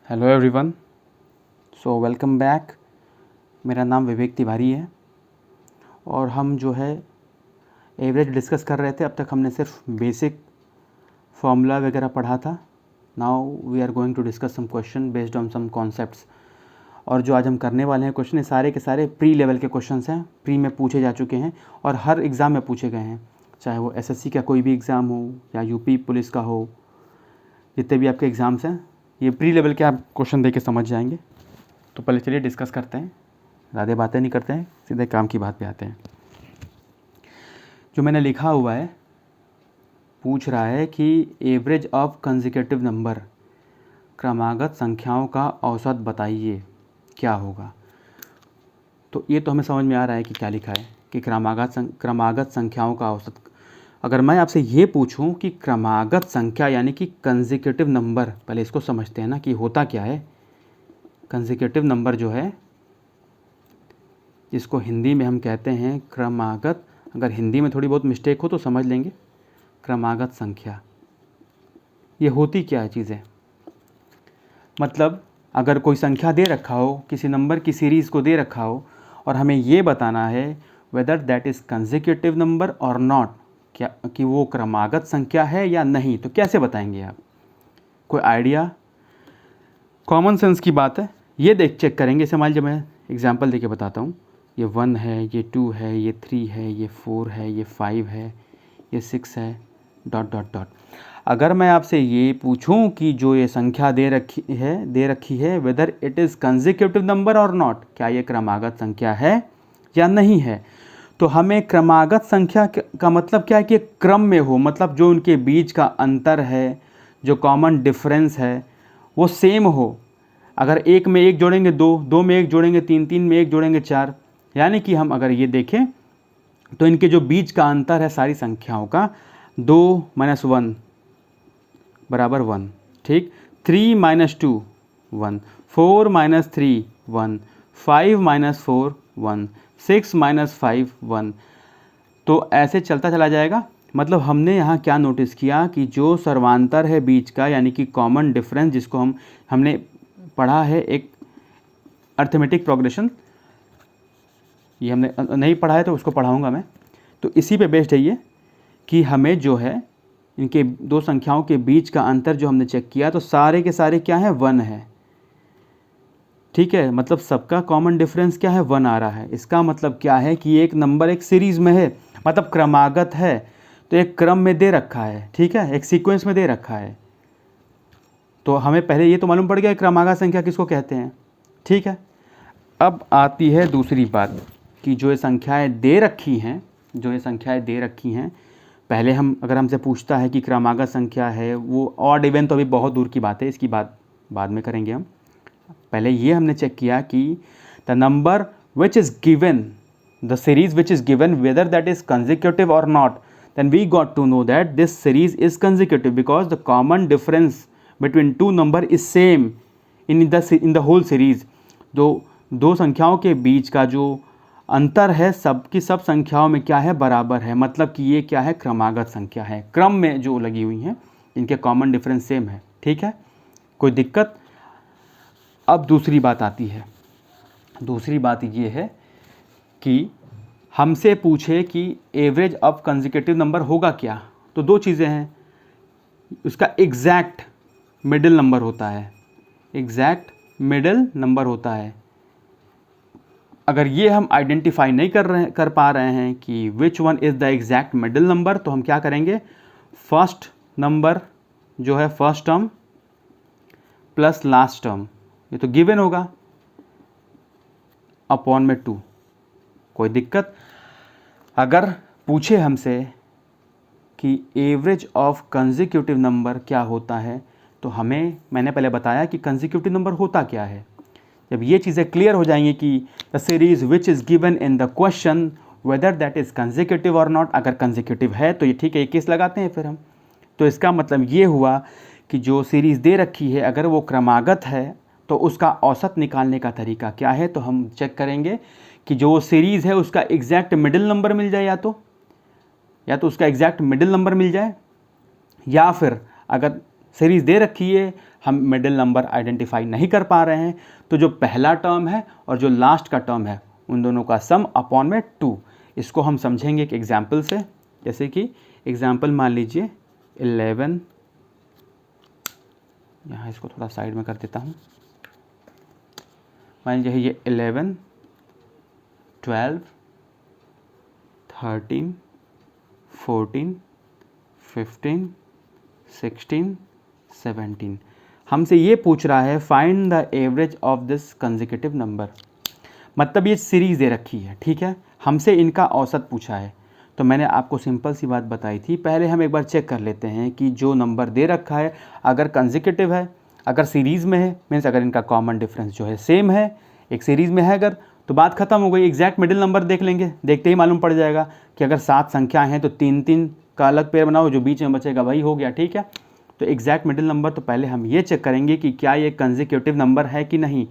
Hello everyone, so welcome back. मेरा नाम विवेक तिवारी है और हम जो है एवरेज डिस्कस कर रहे थे। अब तक हमने सिर्फ बेसिक फॉर्मूला वगैरह पढ़ा था। Now we are going to discuss some question based on some concepts. और जो आज हम करने वाले हैं क्वेश्चन, ये सारे के सारे प्री लेवल के क्वेश्चंस हैं, प्री में पूछे जा चुके हैं और हर एग्ज़ाम में पूछे गए हैं, चाहे वो एसएससी का कोई भी एग्ज़ाम हो या यूपी पुलिस का हो। जितने भी आपके एग्ज़ाम्स हैं ये प्री लेवल के आप क्वेश्चन दे के समझ जाएंगे। तो पहले चलिए डिस्कस करते हैं, ज़्यादा बातें नहीं करते हैं, सीधे काम की बात पे आते हैं। जो मैंने लिखा हुआ है, पूछ रहा है कि एवरेज ऑफ कंसेक्यूटिव नंबर, क्रमागत संख्याओं का औसत बताइए क्या होगा। तो ये तो हमें समझ में आ रहा है कि क्या लिखा है कि क्रमागत संख्याओं का औसत। अगर मैं आपसे ये पूछूं कि क्रमागत संख्या यानी कि कंसेक्यूटिव नंबर, पहले इसको समझते हैं ना कि होता क्या है। कंसेक्यूटिव नंबर जो है, जिसको हिंदी में हम कहते हैं क्रमागत, अगर हिंदी में थोड़ी बहुत मिस्टेक हो तो समझ लेंगे। क्रमागत संख्या ये होती क्या है चीज़ें, मतलब अगर कोई संख्या दे रखा हो, किसी नंबर की सीरीज़ को दे रखा हो और हमें ये बताना है whether that is consecutive number और नॉट, क्या कि वो क्रमागत संख्या है या नहीं, तो कैसे बताएंगे आप? कोई आइडिया? कॉमन सेंस की बात है, ये चेक करेंगे। इसे मान लीजिए मैं एग्जांपल देके बताता हूँ। ये 1 है, ये 2 है, ये 3 है, ये 4 है, ये 5 है, ये 6 है, डॉट डॉट डॉट। अगर मैं आपसे ये पूछूं कि जो ये संख्या दे रखी है whether it is consecutive number और नॉट, क्या ये क्रमागत संख्या है या नहीं है, तो हमें क्रमागत संख्या का मतलब क्या है कि क्रम में हो, मतलब जो उनके बीच का अंतर है, जो कॉमन डिफरेंस है वो सेम हो। अगर एक में एक जोड़ेंगे दो, दो में एक जोड़ेंगे तीन, तीन में एक जोड़ेंगे चार, यानी कि हम अगर ये देखें तो इनके जो बीच का अंतर है सारी संख्याओं का, 2 - 1 बराबर 1, ठीक। 3 - 2 1, 4 - 3 1, 5 - 4 1, 6 - 5 1। तो ऐसे चलता चला जाएगा। मतलब हमने यहाँ क्या नोटिस किया कि जो सर्वांतर है बीच का, यानी कि कॉमन डिफरेंस, जिसको हमने पढ़ा है एक अर्थमेटिक प्रोग्रेशन, ये हमने नहीं पढ़ा है तो उसको पढ़ाऊँगा मैं। तो इसी पे बेस्ड है ये कि हमें जो है इनके दो संख्याओं के बीच का अंतर जो हमने चेक किया तो सारे के सारे क्या है, 1 है, ठीक है। मतलब सबका कॉमन डिफरेंस क्या है, 1 आ रहा है। इसका मतलब क्या है कि एक नंबर एक सीरीज़ में है, मतलब क्रमागत है, तो एक क्रम में दे रखा है, ठीक है, एक सीक्वेंस में दे रखा है। तो हमें पहले ये तो मालूम पड़ गया क्रमागत संख्या किसको कहते हैं, ठीक है। अब आती है दूसरी बात कि जो ये संख्याएँ दे रखी हैं, पहले हम अगर हमसे पूछता है कि क्रमागत संख्या है वो ऑड इवन, तो अभी बहुत दूर की बात है, इसकी बात बाद में करेंगे हम। पहले ये हमने चेक किया कि the number which is given, the series which is given whether that is consecutive और not, then we got to know that this series is consecutive because the common difference between two number is same in the whole series। दो संख्याओं के बीच का जो अंतर है सबकी सब संख्याओं में क्या है, बराबर है। मतलब कि ये क्या है, क्रमागत संख्या है, क्रम में जो लगी हुई हैं इनके कॉमन डिफरेंस सेम है, ठीक है, कोई दिक्कत? अब दूसरी बात आती है। दूसरी बात ये है कि हमसे पूछे कि एवरेज ऑफ कंसेक्यूटिव नंबर होगा क्या, तो दो चीज़ें हैं। उसका एग्जैक्ट मिडिल नंबर होता है, एग्जैक्ट मिडिल नंबर होता है। अगर ये हम आइडेंटिफाई नहीं कर पा रहे हैं कि which one is the exact middle number, तो हम क्या करेंगे, फर्स्ट नंबर जो है first term plus last term, ये तो गिवन होगा, अपॉन में 2। कोई दिक्कत? अगर पूछे हमसे कि एवरेज ऑफ कंसेक्यूटिव नंबर क्या होता है, तो मैंने पहले बताया कि कंसेक्यूटिव नंबर होता क्या है। जब ये चीज़ें क्लियर हो जाएंगी कि the series which is given in the question whether that is consecutive और नॉट, अगर कंसेक्यूटिव है तो ये ठीक है, ये केस लगाते हैं फिर हम। तो इसका मतलब ये हुआ कि जो सीरीज़ दे रखी है अगर वो क्रमागत है तो उसका औसत निकालने का तरीका क्या है, तो हम चेक करेंगे कि जो सीरीज़ है उसका एग्जैक्ट मिडिल नंबर मिल जाए, या तो उसका एग्जैक्ट मिडिल नंबर मिल जाए, या फिर अगर सीरीज़ दे रखी है हम मिडिल नंबर आइडेंटिफाई नहीं कर पा रहे हैं, तो जो पहला टर्म है और जो लास्ट का टर्म है उन दोनों का सम अपॉन में 2। इसको हम समझेंगे एक एग्जाम्पल से। जैसे कि एग्जाम्पल मान लीजिए 11, यहाँ इसको थोड़ा साइड में कर देता हूँ। मान लीजिए ये 11, 12, 13, 14, 15, 16, 17। हमसे ये पूछ रहा है find the average of this consecutive number. मतलब ये सीरीज़ दे रखी है, ठीक है, हमसे इनका औसत पूछा है। तो मैंने आपको सिंपल सी बात बताई थी, पहले हम एक बार चेक कर लेते हैं कि जो नंबर दे रखा है अगर कंसेक्यूटिव है, अगर सीरीज़ में है, मीन्स अगर इनका कॉमन डिफरेंस जो है सेम है, एक सीरीज़ में है अगर, तो बात खत्म हो गई। एग्जैक्ट मिडिल नंबर देख लेंगे, देखते ही मालूम पड़ जाएगा कि अगर 7 संख्या हैं तो 3-3 का अलग पेयर बनाओ, जो बीच में बचेगा वही हो गया, ठीक है। तो एग्जैक्ट मिडिल नंबर तो पहले हम ये चेक करेंगे कि क्या ये कंसेक्यूटिव नंबर है कि नहीं।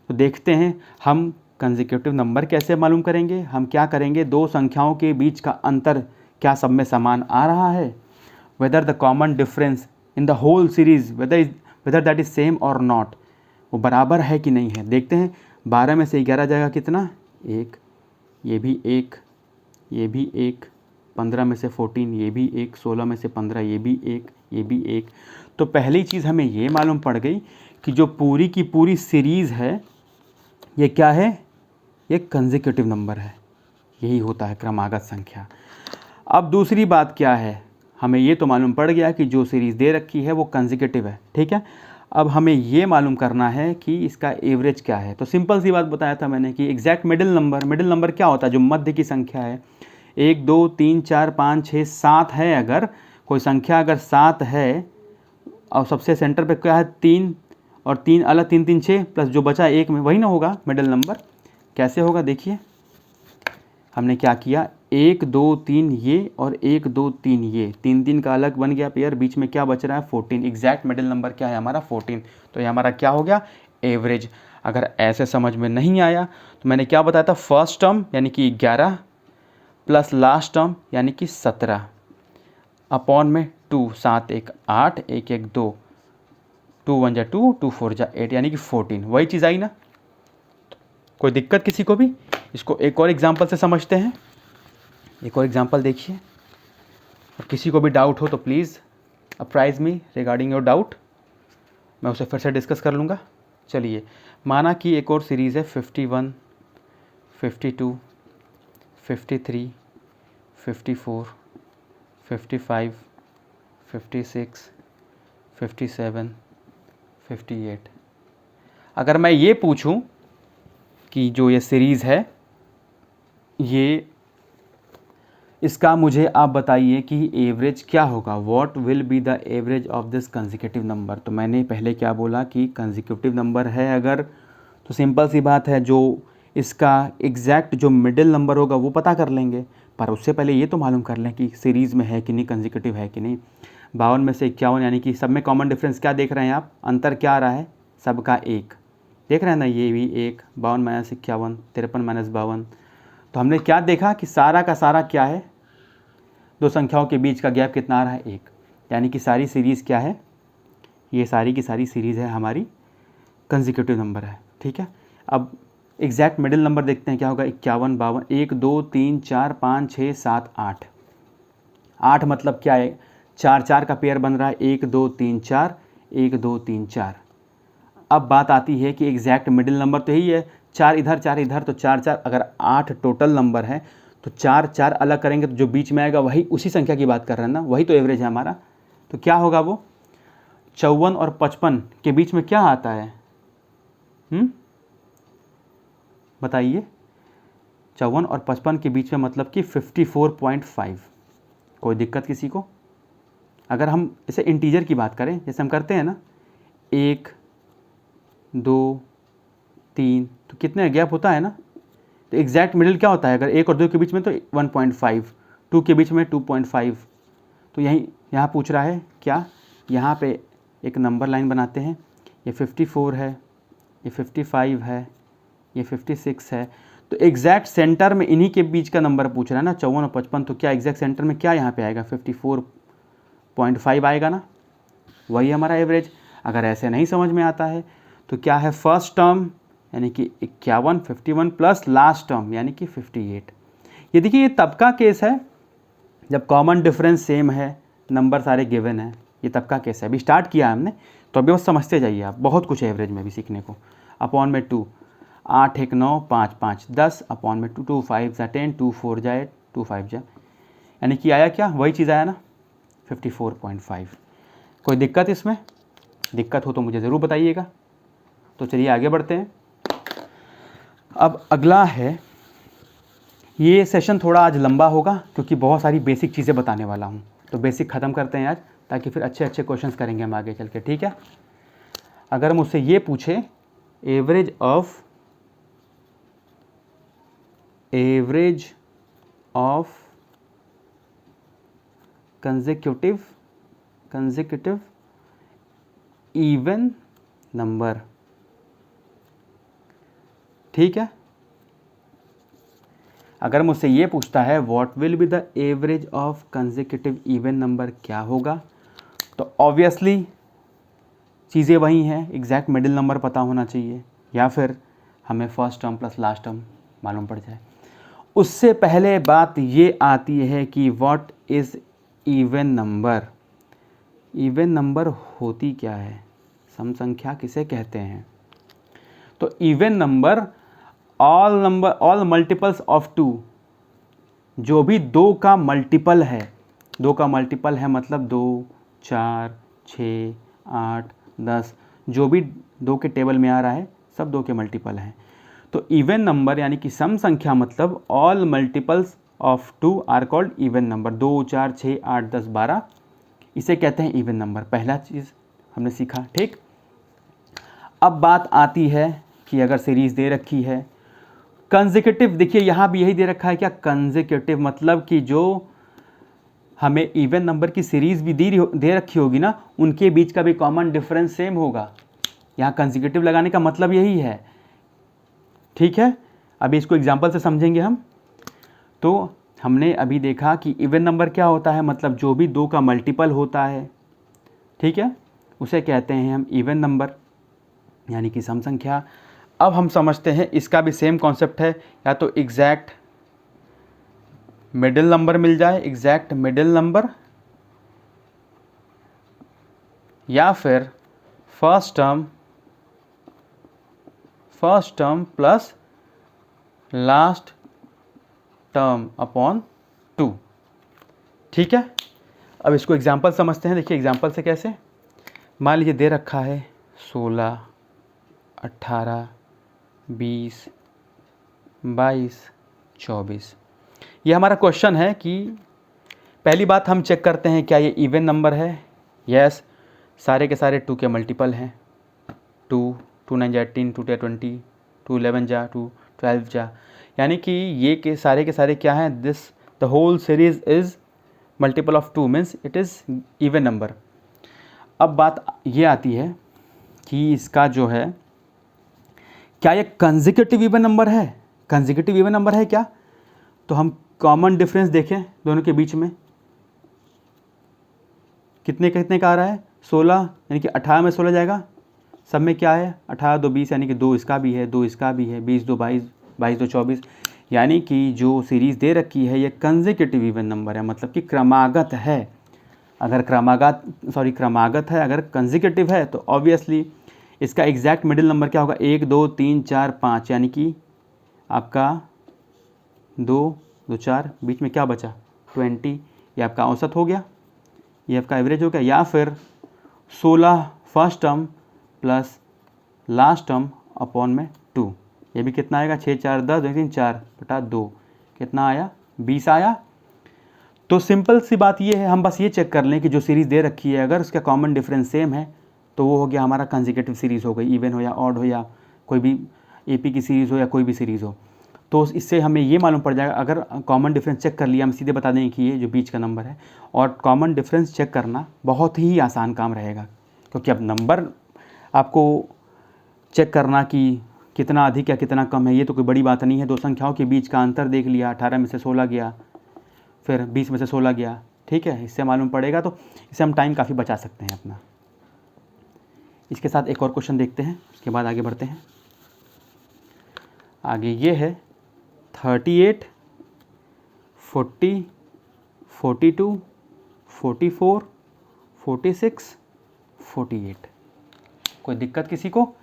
तो देखते हैं हम कंसेक्यूटिव नंबर कैसे मालूम करेंगे। हम क्या करेंगे, दो संख्याओं के बीच का अंतर क्या सब में समान आ रहा है, whether the common difference in the whole series whether that is same और नॉट, वो बराबर है कि नहीं है। देखते हैं 12 में से 11 जाएगा कितना, 1, ये भी 1, ये भी 1, 15 में से 14, ये भी 1, 16 में से 15, ये भी 1, ये भी 1। तो पहली चीज़ हमें ये मालूम पड़ गई कि जो पूरी की पूरी सीरीज़ है ये क्या है, ये कंसेक्यूटिव नंबर है, यही होता है क्रमागत संख्या। अब दूसरी बात क्या है, हमें ये तो मालूम पड़ गया कि जो सीरीज़ दे रखी है वो कंसेक्यूटिव है, ठीक है। अब हमें ये मालूम करना है कि इसका एवरेज क्या है। तो सिंपल सी बात बताया था मैंने कि एग्जैक्ट मिडिल नंबर क्या होता है, जो मध्य की संख्या है। 1 2 3 4 5 6 7 है, अगर कोई संख्या अगर 7 है और सबसे सेंटर पे क्या है 3, और 3 अलग 3 3 6 प्लस जो बचा 1 में, वही ना होगा मिडिल नंबर। कैसे होगा देखिए, हमने क्या किया, 1 2 3 ये और 1 2 3 ये, 3 3 का अलग बन गया पेयर, बीच में क्या बच रहा है 14। एग्जैक्ट मिडिल नंबर क्या है हमारा 14। तो ये हमारा क्या हो गया, एवरेज। अगर ऐसे समझ में नहीं आया तो मैंने क्या बताया था, फर्स्ट टर्म यानी कि 11 प्लस लास्ट टर्म यानी कि 17 अपॉन में 2, 7 1 8, 1 1 2, 2 1 जा 2, 2 4 जा 8 यानी कि 14। वही चीज़ आई ना, कोई दिक्कत किसी को भी। इसको एक और एग्जांपल से समझते हैं, एक और एग्जांपल देखिए। और किसी को भी डाउट हो तो please apprise me regarding your doubt, मैं उसे फिर से डिस्कस कर लूँगा। चलिए, माना कि एक और सीरीज़ है 51, 52, 53, 54, 55, 56, 57, 58। अगर मैं ये पूछूं कि जो ये सीरीज़ है ये, इसका मुझे आप बताइए कि एवरेज क्या होगा, what will be the average of this consecutive number. तो मैंने पहले क्या बोला कि कंसेक्यूटिव नंबर है अगर, तो सिंपल सी बात है, जो इसका एग्जैक्ट जो मिडिल नंबर होगा वो पता कर लेंगे। पर उससे पहले ये तो मालूम कर लें कि सीरीज़ में है कि नहीं, कंसेक्यूटिव है कि नहीं। 52 में से 51 यानी कि सब में कॉमन डिफरेंस क्या देख रहे हैं आप, अंतर क्या आ रहा है, सबका 1 देख रहे हैं ना, ये भी 1, 52 माइनस 51, 53 माइनस 52। तो हमने क्या देखा कि सारा का सारा क्या है, दो संख्याओं के बीच का गैप कितना आ रहा है, 1, यानी कि सारी सीरीज़ क्या है, ये सारी की सारी सीरीज़ है हमारी कंसेक्यूटिव नंबर है, ठीक है। अब एग्जैक्ट मिडिल नंबर देखते हैं क्या होगा, 51 52, 1 2 3 4 5 6 7 8, 8 मतलब क्या है, 4 4 का पेयर बन रहा है, 1 2 3 4, 1 2 3 4। अब बात आती है कि एग्जैक्ट मिडिल नंबर तो यही है, 4 इधर 4 इधर, तो 4 4, अगर 8 टोटल नंबर है तो 4 4 अलग करेंगे तो जो बीच में आएगा वही उसी संख्या की बात कर रहे हैं ना, वही तो एवरेज है हमारा। तो क्या होगा वो, 54 और 55 के बीच में क्या आता है, बताइए। 54 और 55 के बीच में मतलब कि 54.5। कोई दिक्कत किसी को। अगर हम इसे इंटीजर की बात करें, जैसे हम करते हैं ना, 1 2 3, तो कितने गैप होता है ना, तो एग्जैक्ट मिडिल क्या होता है, अगर 1 और 2 के बीच में तो 1.5, 2 के बीच में 2.5। तो यहाँ पूछ रहा है क्या, यहाँ पे एक नंबर लाइन बनाते हैं, ये 54 है, ये 55 है, ये 56 है। तो एग्जैक्ट सेंटर में इन्हीं के बीच का नंबर पूछ रहा है ना, 54 और 55। तो क्या एग्जैक्ट सेंटर में क्या यहाँ पे आएगा, 54.5 आएगा ना, वही हमारा एवरेज। अगर ऐसे नहीं समझ में आता है तो क्या है, फर्स्ट टर्म यानी कि 51 51 प्लस लास्ट टर्म यानी कि 58। ये देखिए ये तब का केस है जब कॉमन डिफरेंस सेम है, नंबर सारे गिवन है, ये तब का केस है। अभी स्टार्ट किया हमने तो अभी बस समझते जाइए आप, बहुत कुछ है एवरेज में भी सीखने को। अपॉन में 2, 8 1 9 5 5 10, अपॉन में 2 2 5 जा 10, 2 4 जा 8, 2 5 जा, यानी कि आया क्या, वही चीज़ आया ना 54.5। कोई दिक्कत इसमें? दिक्कत हो तो मुझे ज़रूर बताइएगा। तो चलिए आगे बढ़ते हैं। अब अगला है, ये सेशन थोड़ा आज लंबा होगा क्योंकि बहुत सारी बेसिक चीज़ें बताने वाला हूँ, तो बेसिक ख़त्म करते हैं आज, ताकि फिर अच्छे अच्छे क्वेश्चंस करेंगे हम आगे चल के, ठीक है। अगर मुझसे ये पूछे average of consecutive even number, ठीक है। अगर मुझसे ये पूछता है what will be the average of consecutive even number, क्या होगा, तो ऑब्वियसली चीज़ें वही हैं, एग्जैक्ट मिडिल नंबर पता होना चाहिए या फिर हमें first term plus last term मालूम पड़ जाए। उससे पहले बात ये आती है कि what is even number. Even number होती क्या है, सम संख्या किसे कहते हैं? तो even number all multiples of 2, जो भी 2 का मल्टीपल है, 2 का मल्टीपल है मतलब 2 4 6 8 10, जो भी 2 के टेबल में आ रहा है सब 2 के मल्टीपल हैं। तो इवन नंबर यानी कि सम संख्या मतलब all multiples of 2 are called even number. 2 4 6 8 10 12, इसे कहते हैं इवन नंबर। पहला चीज़ हमने सीखा, ठीक। अब बात आती है कि अगर सीरीज़ दे रखी है कंसेक्यूटिव, देखिए यहाँ भी यही दे रखा है क्या, कंसेक्यूटिव, मतलब कि जो हमें इवन नंबर की सीरीज़ भी दे रखी होगी ना, उनके बीच का भी कॉमन डिफरेंस सेम होगा। यहाँ कंसेक्यूटिव लगाने का मतलब यही है, ठीक है। अभी इसको एग्जांपल से समझेंगे हम। तो हमने अभी देखा कि इवन नंबर क्या होता है, मतलब जो भी 2 का मल्टीपल होता है, ठीक है, उसे कहते हैं हम इवन नंबर यानी कि सम संख्या। अब हम समझते हैं इसका भी सेम कॉन्सेप्ट है, या तो एग्जैक्ट मिडिल नंबर मिल जाए, एग्जैक्ट मिडिल नंबर, या फिर first term plus last term upon 2, ठीक है। अब इसको एग्जांपल समझते हैं। देखिए एग्जांपल से कैसे, मान लीजिए दे रखा है 16 18 20 22 24। ये हमारा क्वेश्चन है कि पहली बात हम चेक करते हैं क्या ये इवन नंबर है। यस, सारे के सारे 2 के मल्टीपल हैं। 2 2 9 जा 18, 2 10 20, 2 11 जा 2 12 जा, यानी कि ये के सारे क्या हैं, this the whole series is multiple of 2 means it is even number. अब बात ये आती है कि इसका जो है क्या ये कंसेक्यूटिव इवन नंबर है, कंसेक्यूटिव इवन नंबर है क्या। तो हम कॉमन डिफरेंस देखें दोनों के बीच में, कितने का आ रहा है 16, यानी कि 18 में 16 जाएगा, सब में क्या है 18 2 20, यानी कि 2 इसका भी है 2 इसका भी है, 20 2 22 22 2 24, यानी कि जो सीरीज़ दे रखी है ये कंसेक्यूटिव इवन नंबर है, मतलब कि क्रमागत है। अगर क्रमागत है, अगर कंसेक्यूटिव है तो ऑब्वियसली इसका एग्जैक्ट मिडिल नंबर क्या होगा, 1 2 3 4 5, यानी कि आपका 2 2 4, बीच में क्या बचा 20, ये आपका औसत हो गया, ये आपका एवरेज हो गया। या फिर 16 first term plus last term upon में 2, ये भी कितना आएगा 6 4 10 2 3 4 बटा 2, कितना आया 20 आया। तो सिंपल सी बात ये है, हम बस ये चेक कर लें कि जो सीरीज़ दे रखी है अगर उसका कॉमन डिफरेंस सेम है तो वो हो गया हमारा कंसेक्यूटिव सीरीज़ हो गई, इवन हो या ऑड हो या कोई भी एपी की सीरीज़ हो या कोई भी सीरीज़ हो। तो इससे हमें ये मालूम पड़ जाएगा, अगर कॉमन डिफरेंस चेक कर लिया हम सीधे बता देंगे कि ये जो बीच का नंबर है। और कॉमन डिफरेंस चेक करना बहुत ही आसान काम रहेगा, क्योंकि अब नंबर आपको चेक करना कि कितना अधिक या कितना कम है ये तो कोई बड़ी बात नहीं है। 2 संख्याओं के बीच का अंतर देख लिया, 18 में से 16 गया, फिर 20 में से 16 गया, ठीक है, इससे मालूम पड़ेगा। तो इससे हम टाइम काफ़ी बचा सकते हैं अपना। इसके साथ एक और क्वेश्चन देखते हैं, उसके बाद आगे बढ़ते हैं। आगे ये है 38, 40, 42, 44, 46, 48। कोई दिक्कत किसी को?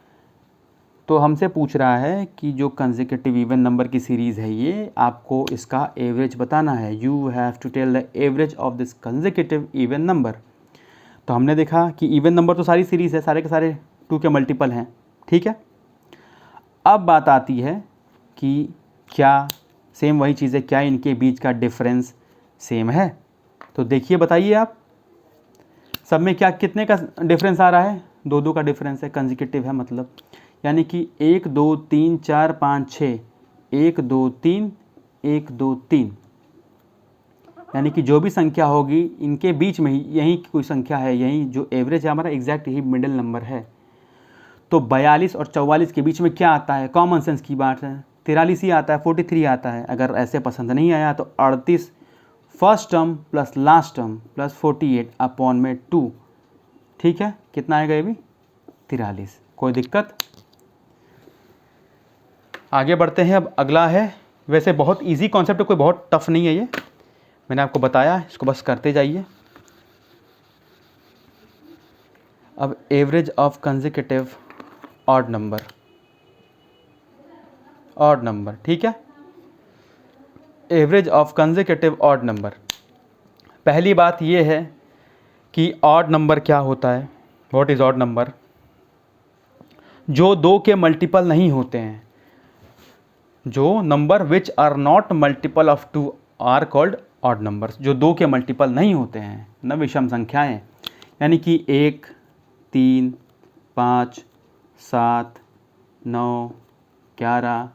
तो हमसे पूछ रहा है कि जो कंसेक्यूटिव इवन नंबर की सीरीज़ है ये, आपको इसका एवरेज बताना है। You have to tell the average of this consecutive even number. तो हमने देखा कि इवन नंबर तो सारी सीरीज़ है, सारे के सारे 2 के मल्टीपल हैं, ठीक है। अब बात आती है कि क्या सेम वही चीज़ है, क्या इनके बीच का डिफरेंस सेम है? तो देखिए, बताइए आप, सब में क्या कितने का डिफरेंस आ रहा है? 2-2 का डिफरेंस है, कंसेक्यूटिव है मतलब, यानी कि 1 2 3 4 5 6, 1 2 3 1 2 3, यानी कि जो भी संख्या होगी इनके बीच में ही यही कोई संख्या है, यही जो एवरेज है हमारा, एग्जैक्ट यही मिडिल नंबर है। तो 42 और 44 के बीच में क्या आता है? कॉमन सेंस की बात है, 43 ही आता है, 43 आता है। अगर ऐसे पसंद नहीं आया तो 38 first term plus last term plus 48 upon में 2, ठीक है। कितना आएगा ये भी? 43। कोई दिक्कत? आगे बढ़ते हैं। अब अगला है, वैसे बहुत इजी कॉन्सेप्ट है, कोई बहुत टफ नहीं है ये, मैंने आपको बताया, इसको बस करते जाइए। अब average of consecutive odd number, ठीक है। Average of consecutive odd number, पहली बात ये है कि ऑड नंबर क्या होता है? What is odd number? जो 2 के मल्टीपल नहीं होते हैं, जो number which are not multiple of 2 are called odd numbers. जो 2 के मल्टीपल नहीं होते हैं, न विषम संख्याएं, यानी कि 1 3 5 7 9 11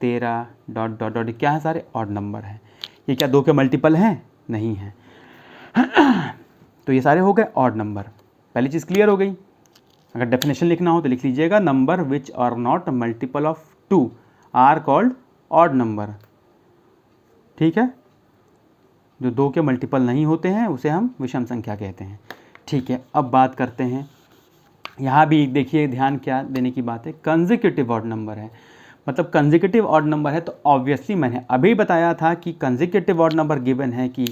13 डॉट डॉट डॉट, क्या है? सारे ऑड नंबर हैं। ये क्या 2 के मल्टीपल हैं? नहीं हैं। तो ये सारे हो गए ऑड नंबर। पहली चीज़ क्लियर हो गई। अगर डेफिनेशन लिखना हो तो लिख लीजिएगा, number which are not multiple of 2 are called odd number, ठीक है। जो 2 के मल्टीपल नहीं होते हैं उसे हम विषम संख्या कहते हैं, ठीक है। अब बात करते हैं, यहाँ भी देखिए ध्यान क्या देने की बात है, कंसेक्यूटिव ऑड नंबर है, मतलब कंसेक्यूटिव ऑड नंबर है। तो ऑब्वियसली मैंने अभी बताया था कि कंसेक्यूटिव ऑड नंबर गिवन है कि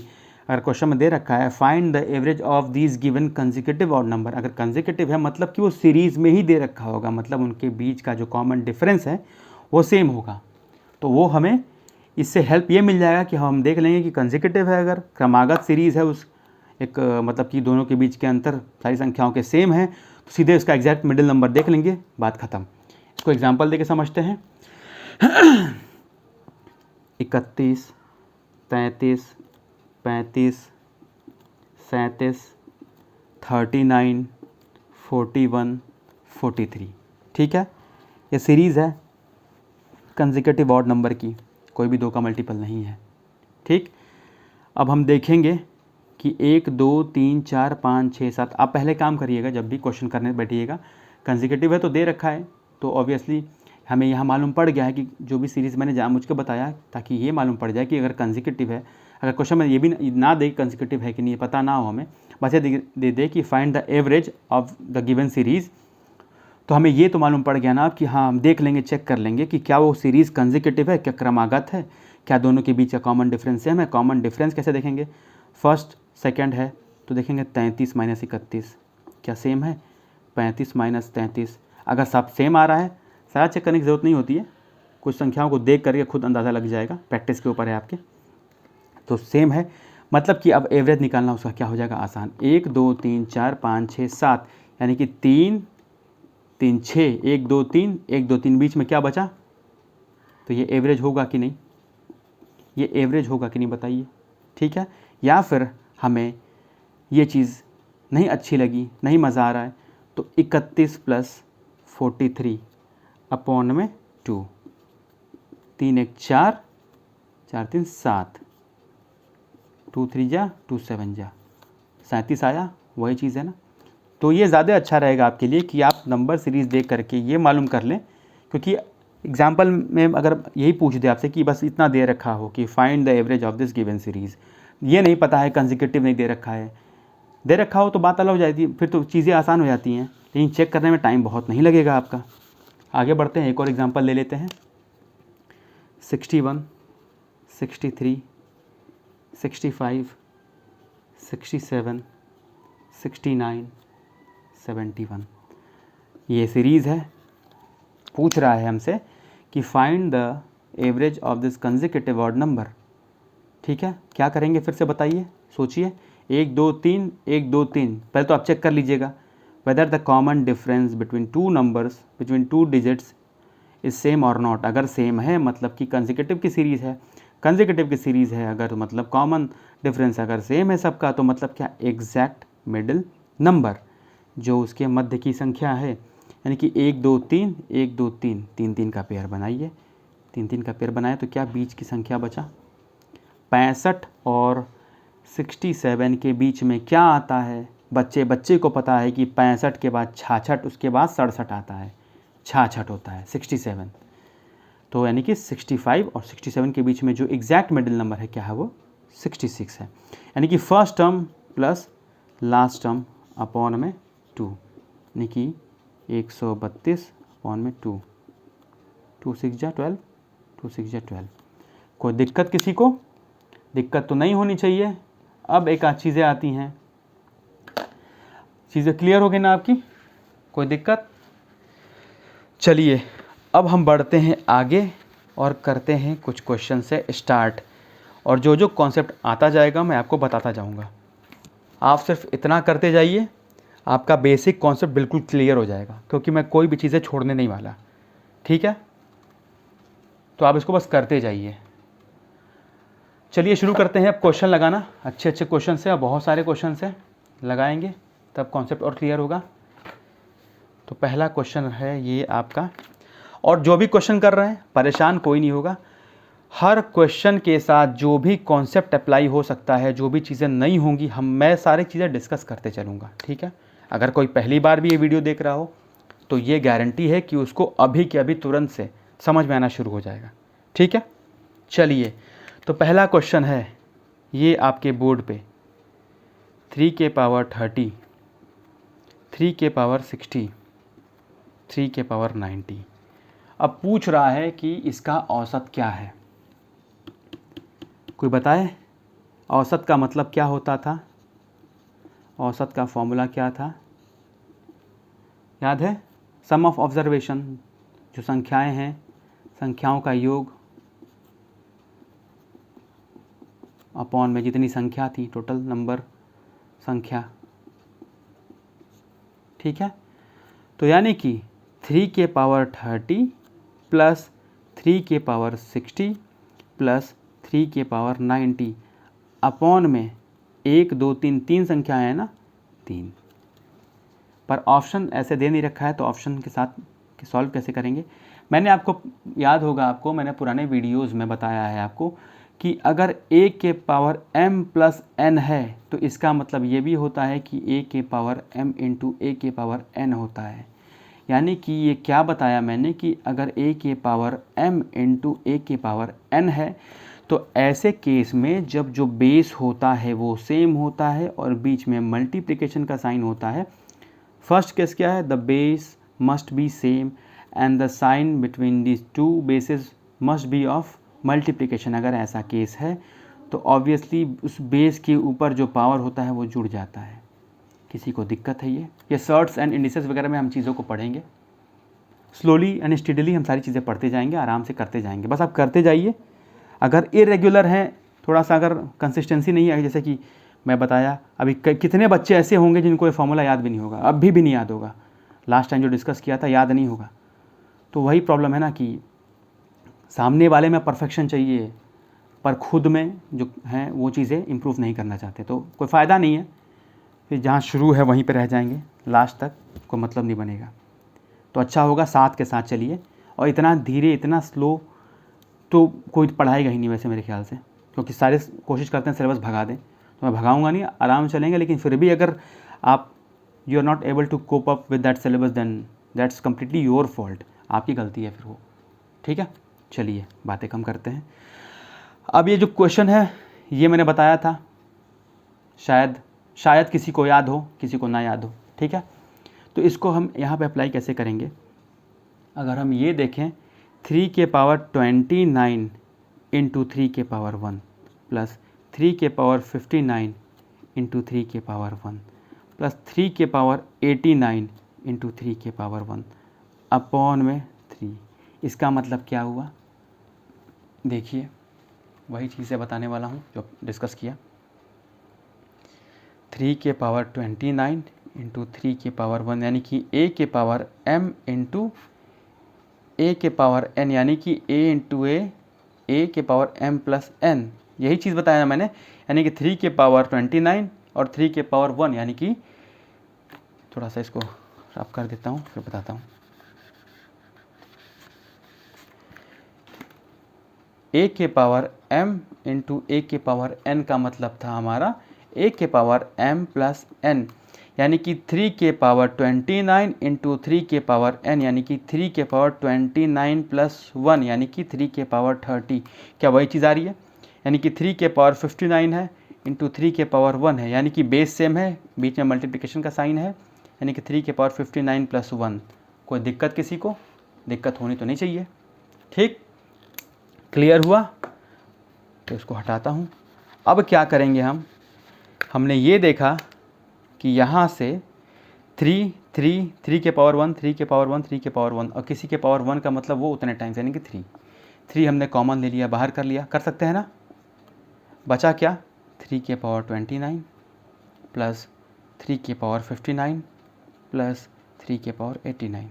अगर क्वेश्चन में दे रखा है find the average of these given consecutive odd number, अगर कंसेक्यूटिव है मतलब कि वो सीरीज़ में ही दे रखा होगा, मतलब उनके बीच का जो कॉमन डिफरेंस है वो सेम होगा। तो वो हमें इससे हेल्प ये मिल जाएगा कि हम देख लेंगे कि कंसेक्यूटिव है, अगर क्रमागत सीरीज़ है, उस एक मतलब कि दोनों के बीच के अंतर सारी संख्याओं के सेम है, तो सीधे उसका एग्जैक्ट मिडिल नंबर देख लेंगे, बात ख़त्म। इसको एग्जांपल देके समझते हैं। 31 33 35 37 39 41 43, ठीक है। ये सीरीज़ है कंसेक्यूटिव ऑड नंबर की, कोई भी 2 का मल्टीपल नहीं है, ठीक। अब हम देखेंगे कि 1 2 3 4 5 6 7, आप पहले काम करिएगा जब भी क्वेश्चन करने बैठिएगा। कंसेक्यूटिव है तो दे रखा है, तो ऑब्वियसली हमें यहाँ मालूम पड़ गया है कि जो भी सीरीज़ मैंने जानबूझ के बताया ताकि ये मालूम पड़ जाए कि अगर कंसेक्यूटिव है, अगर क्वेश्चन में ये भी ना दे कंसेक्यूटिव है कि नहीं, पता ना हो हमें, बस ये दे कि find the average of the given series, तो हमें ये तो मालूम पड़ गया ना कि हाँ, हम देख लेंगे, चेक कर लेंगे कि क्या वो सीरीज़ कंसेक्यूटिव है, क्या क्रमागत है, क्या दोनों के बीच का कॉमन डिफरेंस है। हमें कॉमन डिफरेंस कैसे देखेंगे? फर्स्ट सेकंड है तो देखेंगे 33 माइनस 31 क्या सेम है? 35 माइनस 33, अगर सब सेम आ रहा है, सारा चेक करने की ज़रूरत नहीं होती है, कुछ संख्याओं को देख करके खुद अंदाज़ा लग जाएगा, प्रैक्टिस के ऊपर है आपके। तो सेम है, मतलब कि अब एवरेज निकालना उसका क्या हो जाएगा? आसान। 1 2 3 4 5 6 7, यानी कि 3 3 6, 1 2 3, 1 2 3 बीच में क्या बचा? तो ये एवरेज होगा कि नहीं? ये एवरेज होगा कि नहीं बताइए, ठीक है। या फिर हमें ये चीज़ नहीं अच्छी लगी, नहीं मज़ा आ रहा है, तो 31 प्लस 43 अपॉन में 2, 3 1 4, 4 3 7, 2 3 जा 2 7 जा 37 आया, वही चीज़ है ना। तो ये ज़्यादा अच्छा रहेगा आपके लिए कि आप नंबर सीरीज़ देख करके ये मालूम कर लें, क्योंकि एग्जाम्पल में अगर यही पूछ दे आपसे कि बस इतना दे रखा हो कि find the average of this given series, ये नहीं पता है, कंसेक्यूटिव नहीं दे रखा है, दे रखा हो तो बात अलग हो जाती है, फिर तो चीज़ें आसान हो जाती हैं। लेकिन चेक करने में टाइम बहुत नहीं लगेगा आपका। आगे बढ़ते हैं, एक और एग्जांपल ले लेते हैं। 61, 63, 65, 67, 69, 71 ये सीरीज़ है। पूछ रहा है हमसे कि find the average of this consecutive odd number. ठीक है, क्या करेंगे फिर से बताइए, सोचिए। 1 2 3 1 2 3, पहले तो आप चेक कर लीजिएगा weather the common difference between two numbers between two digits is same और नॉट। अगर सेम है मतलब कि कंसेक्यूटिव की सीरीज़ है, कंसेक्यूटिव की सीरीज़ है अगर मतलब कॉमन डिफरेंस अगर सेम है सबका, तो मतलब क्या, एग्जैक्ट मिडिल नंबर जो उसके मध्य की संख्या है। यानी कि 1 2 3 1 2 3 3 3 का पेयर बनाइए, 3 3 का पेयर बनाए तो क्या बीच की संख्या बचा। 65 और 67 के बीच में क्या आता है, बच्चे को पता है कि 65 के बाद 66, उसके बाद 67 आता है, 66 होता है 67। तो यानी कि 65 और 67 के बीच में जो एग्जैक्ट मिडिल नंबर है क्या है, वो 66 है। यानी कि first term plus last term upon में 2, यानी कि 132 अपॉन में 2, 2 6 जा 12, 2 6 जा 12। कोई दिक्कत किसी को? दिक्कत तो नहीं होनी चाहिए। अब एक आध चीज़ें आती हैं, चीज़ें क्लियर हो गई ना आपकी, कोई दिक्कत? चलिए अब हम बढ़ते हैं आगे और करते हैं कुछ क्वेश्चन से स्टार्ट, और जो जो कॉन्सेप्ट आता जाएगा मैं आपको बताता जाऊंगा। आप सिर्फ इतना करते जाइए, आपका बेसिक कॉन्सेप्ट बिल्कुल क्लियर हो जाएगा, क्योंकि मैं कोई भी चीज़ें छोड़ने नहीं वाला। ठीक है, तो आप इसको बस करते जाइए। चलिए शुरू करते हैं अब क्वेश्चन लगाना। अच्छे अच्छे क्वेश्चन से, बहुत सारे क्वेश्चन से लगाएंगे तब कॉन्सेप्ट और क्लियर होगा। तो पहला क्वेश्चन है ये आपका, और जो भी क्वेश्चन कर रहे हैं परेशान कोई नहीं होगा। हर क्वेश्चन के साथ जो भी कॉन्सेप्ट अप्लाई हो सकता है, जो भी चीज़ें नहीं होंगी, मैं सारी चीज़ें डिस्कस करते चलूँगा। ठीक है, अगर कोई पहली बार भी ये वीडियो देख रहा हो तो ये गारंटी है कि उसको अभी के अभी तुरंत से समझ में आना शुरू हो जाएगा। ठीक है, चलिए तो पहला क्वेश्चन है ये आपके बोर्ड पे, 3 के पावर 30, 3 के पावर 60, 3 के पावर 90। अब पूछ रहा है कि इसका औसत क्या है। कोई बताए औसत का मतलब क्या होता था? औसत का फॉर्मूला क्या था, याद है? सम ऑफ ऑब्जर्वेशन, जो संख्याएं हैं, संख्याओं का योग अपॉन में जितनी संख्या थी, टोटल नंबर संख्या। ठीक है, तो यानी कि 3 के पावर 30 प्लस 3 के पावर 60 प्लस 3 के पावर 90 अपॉन में 1 2 3, 3 संख्याएं हैं ना, 3। पर ऑप्शन ऐसे दे नहीं रखा है, तो ऑप्शन के साथ सॉल्व कैसे करेंगे? मैंने आपको, याद होगा आपको, मैंने पुराने वीडियोज़ में बताया है आपको कि अगर a के पावर m प्लस n है तो इसका मतलब ये भी होता है कि a के पावर m इंटू a के पावर n होता है। यानी कि ये क्या बताया मैंने कि अगर a के पावर m इंटू a के पावर n है तो ऐसे केस में जब जो बेस होता है वो सेम होता है और बीच में मल्टीप्लिकेशन का साइन होता है। फर्स्ट केस क्या है? The base must be same and the sign between this two bases must be of multiplication. अगर ऐसा केस है तो ऑब्वियसली उस बेस के ऊपर जो पावर होता है वो जुड़ जाता है। किसी को दिक्कत है? ये सर्ट्स एंड इंडिसेस वगैरह में हम चीज़ों को पढ़ेंगे, स्लोली एंड स्टडीली हम सारी चीज़ें पढ़ते जाएंगे, आराम से करते जाएंगे, बस आप करते जाइए। अगर इरेगुलर हैं, थोड़ा सा अगर कंसिस्टेंसी नहीं है, जैसे कि मैं बताया अभी, कितने बच्चे ऐसे होंगे जिनको ये फॉर्मूला याद भी नहीं होगा, अभी भी नहीं याद होगा, लास्ट टाइम जो डिस्कस किया था याद नहीं होगा। तो वही प्रॉब्लम है ना कि सामने वाले में परफेक्शन चाहिए पर खुद में जो है वो चीज़ें इम्प्रूव नहीं करना चाहते, तो कोई फ़ायदा नहीं है। फिर जहाँ शुरू है वहीं पे रह जाएंगे, लास्ट तक कोई मतलब नहीं बनेगा। तो अच्छा होगा साथ के साथ चलिए, और इतना धीरे इतना स्लो तो कोई पढ़ाएगा ही नहीं वैसे मेरे ख्याल से, क्योंकि सारे कोशिश करते हैं सिलेबस भगा दें। तो मैं भगाऊंगा नहीं, आराम चलेंगे, लेकिन फिर भी अगर आप you are not able to cope up with that syllabus then that's completely your fault, आपकी गलती है फिर वो। ठीक है, चलिए बातें कम करते हैं। अब ये जो क्वेश्चन है ये मैंने बताया था, शायद किसी को याद हो, किसी को ना याद हो। ठीक है, तो इसको हम यहाँ पे अप्लाई कैसे करेंगे? अगर हम ये देखें 3 के पावर 29 इंटू 3 के पावर 1 प्लस 3 के पावर 59 इंटू 3 के पावर 1 प्लस 3 के पावर 89 इंटू 3 के पावर 1 अपॉन में 3, इसका मतलब क्या हुआ? देखिए वही चीज़ें बताने वाला हूँ जो डिस्कस किया। 3 के पावर 29 इंटू 3 के पावर 1 यानी कि a के पावर m इंटू a के पावर n यानी कि a इंटू a के पावर m प्लस n, यही चीज़ बताया मैंने। यानी कि 3 के पावर 29 और 3 के पावर 1 यानी कि थोड़ा सा इसको रफ कर देता हूँ फिर बताता हूँ। a के पावर m इंटू a के पावर n का मतलब था हमारा a के पावर m प्लस n, यानी कि 3 के पावर 29 इंटू 3 के पावर n यानी कि 3 के पावर 29 प्लस 1 यानी कि 3 के पावर 30। क्या वही चीज़ आ रही है? यानी कि 3 के पावर 59 है इंटू 3 के पावर 1 है, यानी कि बेस सेम है, बीच में मल्टीप्लिकेशन का साइन है, यानी कि 3 के पावर 59 प्लस 1। कोई दिक्कत किसी को? दिक्कत होनी तो नहीं चाहिए। ठीक, क्लियर हुआ? तो इसको हटाता हूँ। अब क्या करेंगे हमने ये देखा कि यहाँ से 3 के पावर 1, 3 के पावर 1, 3 के पावर 1 और किसी के पावर 1 का मतलब वो उतने टाइम्स यानी कि 3 हमने कॉमन ले लिया, बाहर कर लिया, कर सकते हैं ना। बचा क्या? 3 के पावर 29 प्लस 3 के पावर 59 प्लस 3 के पावर 89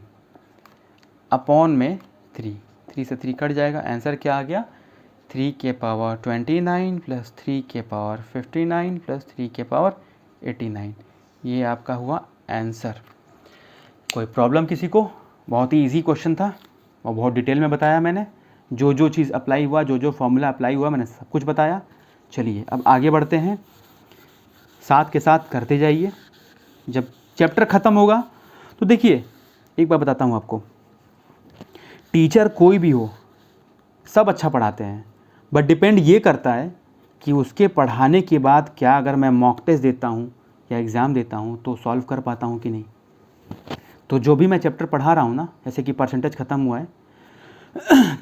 अपॉन में 3 से 3 कट जाएगा। आंसर क्या आ गया? 3 के पावर 29 प्लस 3 के पावर 59 प्लस 3 के पावर 89, ये आपका हुआ आंसर। कोई प्रॉब्लम किसी को? बहुत ही इजी क्वेश्चन था और बहुत डिटेल में बताया मैंने, जो जो चीज़ अप्लाई हुआ, जो जो फॉर्मूला अप्लाई हुआ, मैंने सब कुछ बताया। चलिए अब आगे बढ़ते हैं, साथ के साथ करते जाइए। जब चैप्टर ख़त्म होगा तो देखिए एक बार बताता हूँ आपको, टीचर कोई भी हो सब अच्छा पढ़ाते हैं, बट डिपेंड ये करता है कि उसके पढ़ाने के बाद क्या अगर मैं मॉक टेस्ट देता हूँ या एग्ज़ाम देता हूँ तो सॉल्व कर पाता हूँ कि नहीं। तो जो भी मैं चैप्टर पढ़ा रहा हूँ ना, जैसे कि परसेंटेज ख़त्म हुआ है,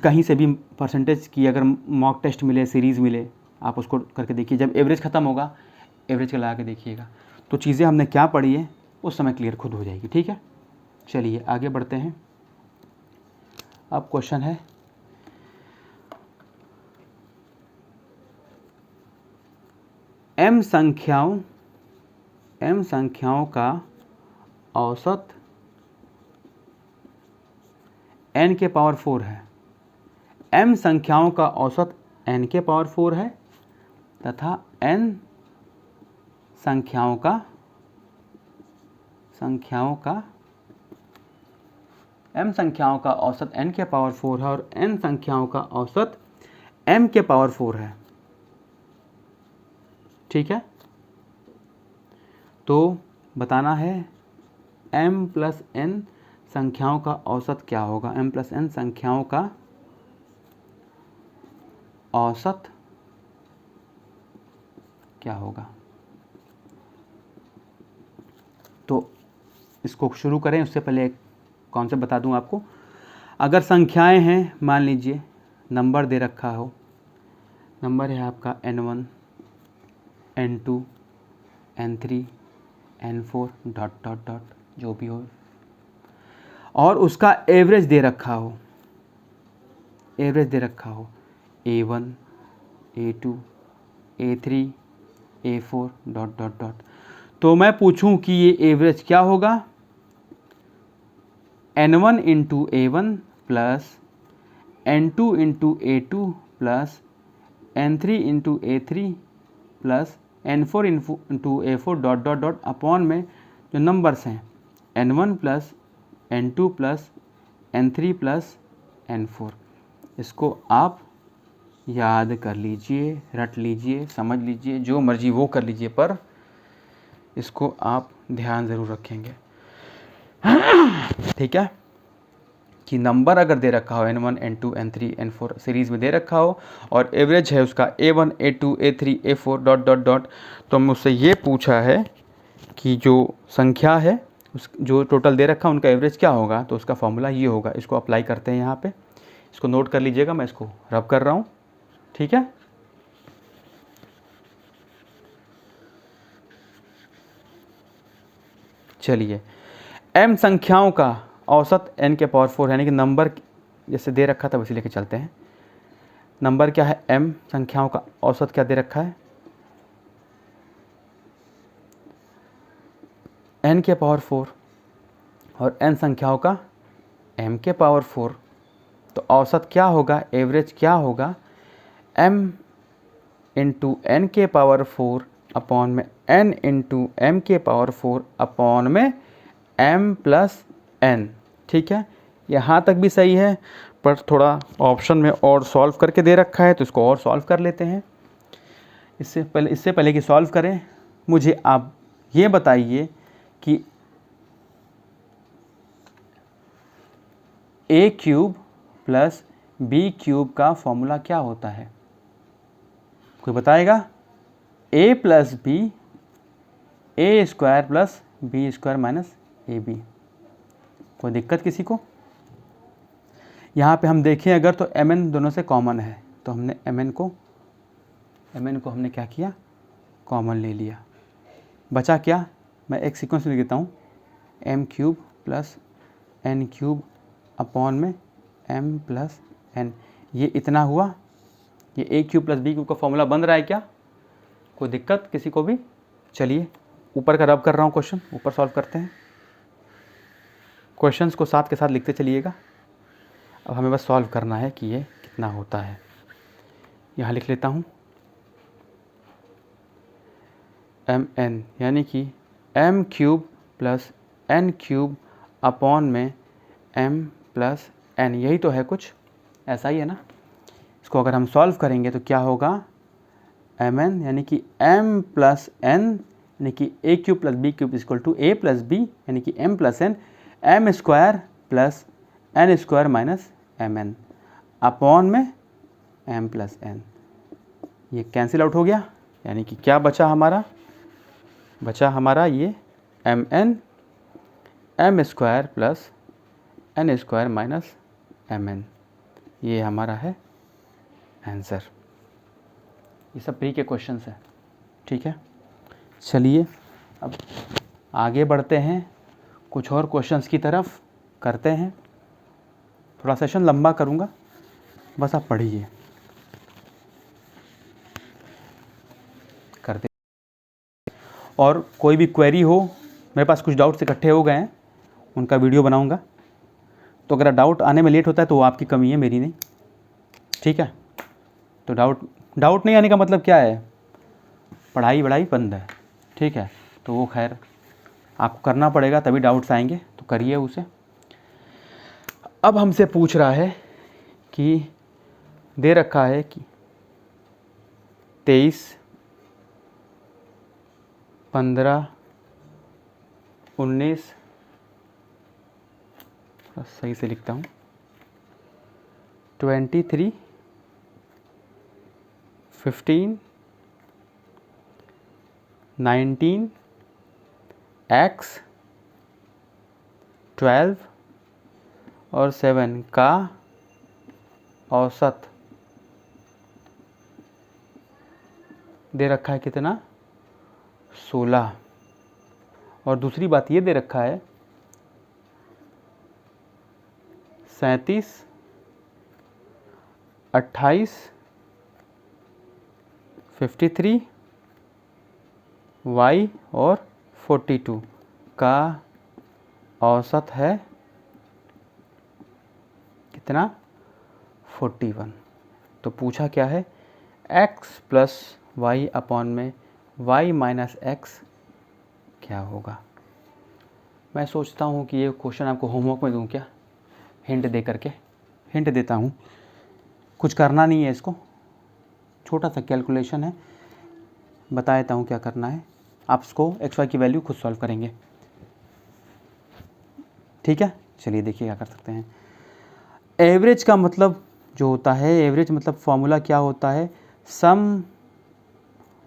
कहीं से भी परसेंटेज की अगर मॉक टेस्ट मिले, सीरीज़ मिले, आप उसको करके देखिए। जब एवरेज ख़त्म होगा, एवरेज का लगा के देखिएगा, तो चीज़ें हमने क्या पढ़ी है उस समय क्लियर खुद हो जाएगी। ठीक है, चलिए आगे बढ़ते हैं। अब क्वेश्चन है m संख्याओं का औसत n के पावर 4 है। m संख्याओं का औसत n के पावर 4 है तथा n संख्याओं का m संख्याओं का औसत n के पावर 4 है और n संख्याओं का औसत m के पावर 4 है। ठीक है, तो बताना है m प्लस n संख्याओं का औसत क्या होगा। m प्लस n संख्याओं का औसत क्या होगा। तो इसको शुरू करें उससे पहले एक कॉन्सेप्ट बता दूं आपको। अगर संख्याएं हैं, मान लीजिए नंबर दे रखा हो, नंबर है आपका n1 n2 n3 n4 ... जो भी हो, और उसका एवरेज दे रखा हो, a1 a2 a3 a4 ... तो मैं पूछूं कि ये एवरेज क्या होगा। n1 into a1 plus n2 into a2 plus n3 into a3 plus n4 into a4 ... upon में जो नंबर्स हैं n1 plus n2 plus n3 plus n4। इसको आप याद कर लीजिए, रट लीजिए, समझ लीजिए, जो मर्जी वो कर लीजिए, पर इसको आप ध्यान ज़रूर रखेंगे। ठीक है, कि नंबर अगर दे रखा हो n1 n2 n3 n4 series में दे रखा हो और एवरेज है उसका a1 a2 a3 a4 ... तो मुझसे ये पूछा है कि जो संख्या है उस जो टोटल दे रखा है उनका एवरेज क्या होगा, तो उसका फॉर्मूला ये होगा। इसको अप्लाई करते हैं यहाँ पे, इसको नोट कर लीजिएगा, मैं इसको रब कर रहा हूँ, ठीक है। चलिए, m संख्याओं का औसत n के पावर 4 यानी कि नंबर जैसे दे रखा था वैसे लेके चलते हैं। नंबर क्या है, m संख्याओं का औसत क्या दे रखा है, n के पावर 4 और n संख्याओं का m के पावर 4। तो औसत क्या होगा, एवरेज क्या होगा, m इंटू एन के पावर 4 अपॉन में n इंटू एम के पावर 4 अपॉन में m प्लस n। ठीक है, यहाँ तक भी सही है, पर थोड़ा ऑप्शन में और सॉल्व करके दे रखा है तो इसको और सॉल्व कर लेते हैं। इससे पहले कि सॉल्व करें, मुझे आप ये बताइए कि a cube plus b cube का फॉर्मूला क्या होता है, कोई बताएगा। a plus B, A square plus B square minus A B. कोई दिक्कत किसी को? यहाँ पे हम देखें अगर तो mn दोनों से कॉमन है, तो हमने mn को हमने क्या किया, कॉमन ले लिया। बचा क्या, मैं एक सीक्वेंस लिख देता हूँ, m cube plus n cube upon में m प्लस n। ये इतना हुआ, ये a cube plus b cube का फॉर्मूला बन रहा है क्या, कोई दिक्कत किसी को भी? चलिए ऊपर का रब कर रहा हूँ क्वेश्चन, ऊपर सॉल्व करते हैं। क्वेश्चंस को साथ के साथ लिखते चलिएगा। अब हमें बस सॉल्व करना है कि ये कितना होता है। यहाँ लिख लेता हूँ mn यानी कि m cube plus n cube upon में m प्लस n। यही तो है, कुछ ऐसा ही है ना। इसको अगर हम सॉल्व करेंगे तो क्या होगा, mn यानी कि m प्लस n यानी कि a cube plus b cube equal to a plus b यानी कि m plus n, m square plus n square minus mn upon में m प्लस n। ये कैंसिल आउट हो गया, यानी कि क्या बचा हमारा, बचा हमारा ये mn m square plus n square minus mn। ये हमारा है आंसर। ये सब प्री के क्वेश्चंस हैं, ठीक है। चलिए अब आगे बढ़ते हैं, कुछ और क्वेश्चंस की तरफ करते हैं। थोड़ा सेशन लंबा करूँगा, बस आप पढ़िए। करते और कोई भी क्वेरी हो, मेरे पास कुछ डाउट्स इकट्ठे हो गए हैं, उनका वीडियो बनाऊँगा। तो अगर डाउट आने में लेट होता है तो वो आपकी कमी है, मेरी नहीं, ठीक है। तो डाउट नहीं आने का मतलब क्या है, पढ़ाई बंद है, ठीक है। तो वो खैर आपको करना पड़ेगा, तभी डाउट्स आएंगे, तो करिए उसे। अब हमसे पूछ रहा है कि दे रखा है कि 23, 15, 19, सही से लिखता हूँ, 23, 15, 19, x, 12 और 7 का औसत दे रखा है कितना, 16। और दूसरी बात ये दे रखा है 37, 28, 53, y और 42 का औसत है कितना, 41। तो पूछा क्या है, x प्लस वाई अपॉन में y माइनस एक्स क्या होगा। मैं सोचता हूँ कि ये क्वेश्चन आपको होमवर्क में दूँ क्या, हिंट दे करके। हिंट देता हूँ, कुछ करना नहीं है इसको, छोटा सा कैलकुलेशन है, बता देता हूँ क्या करना है। आप इसको एक्स वाई की वैल्यू खुद सॉल्व करेंगे, ठीक है। चलिए देखिए क्या कर सकते हैं। एवरेज का मतलब जो होता है, एवरेज मतलब फॉर्मूला क्या होता है, sum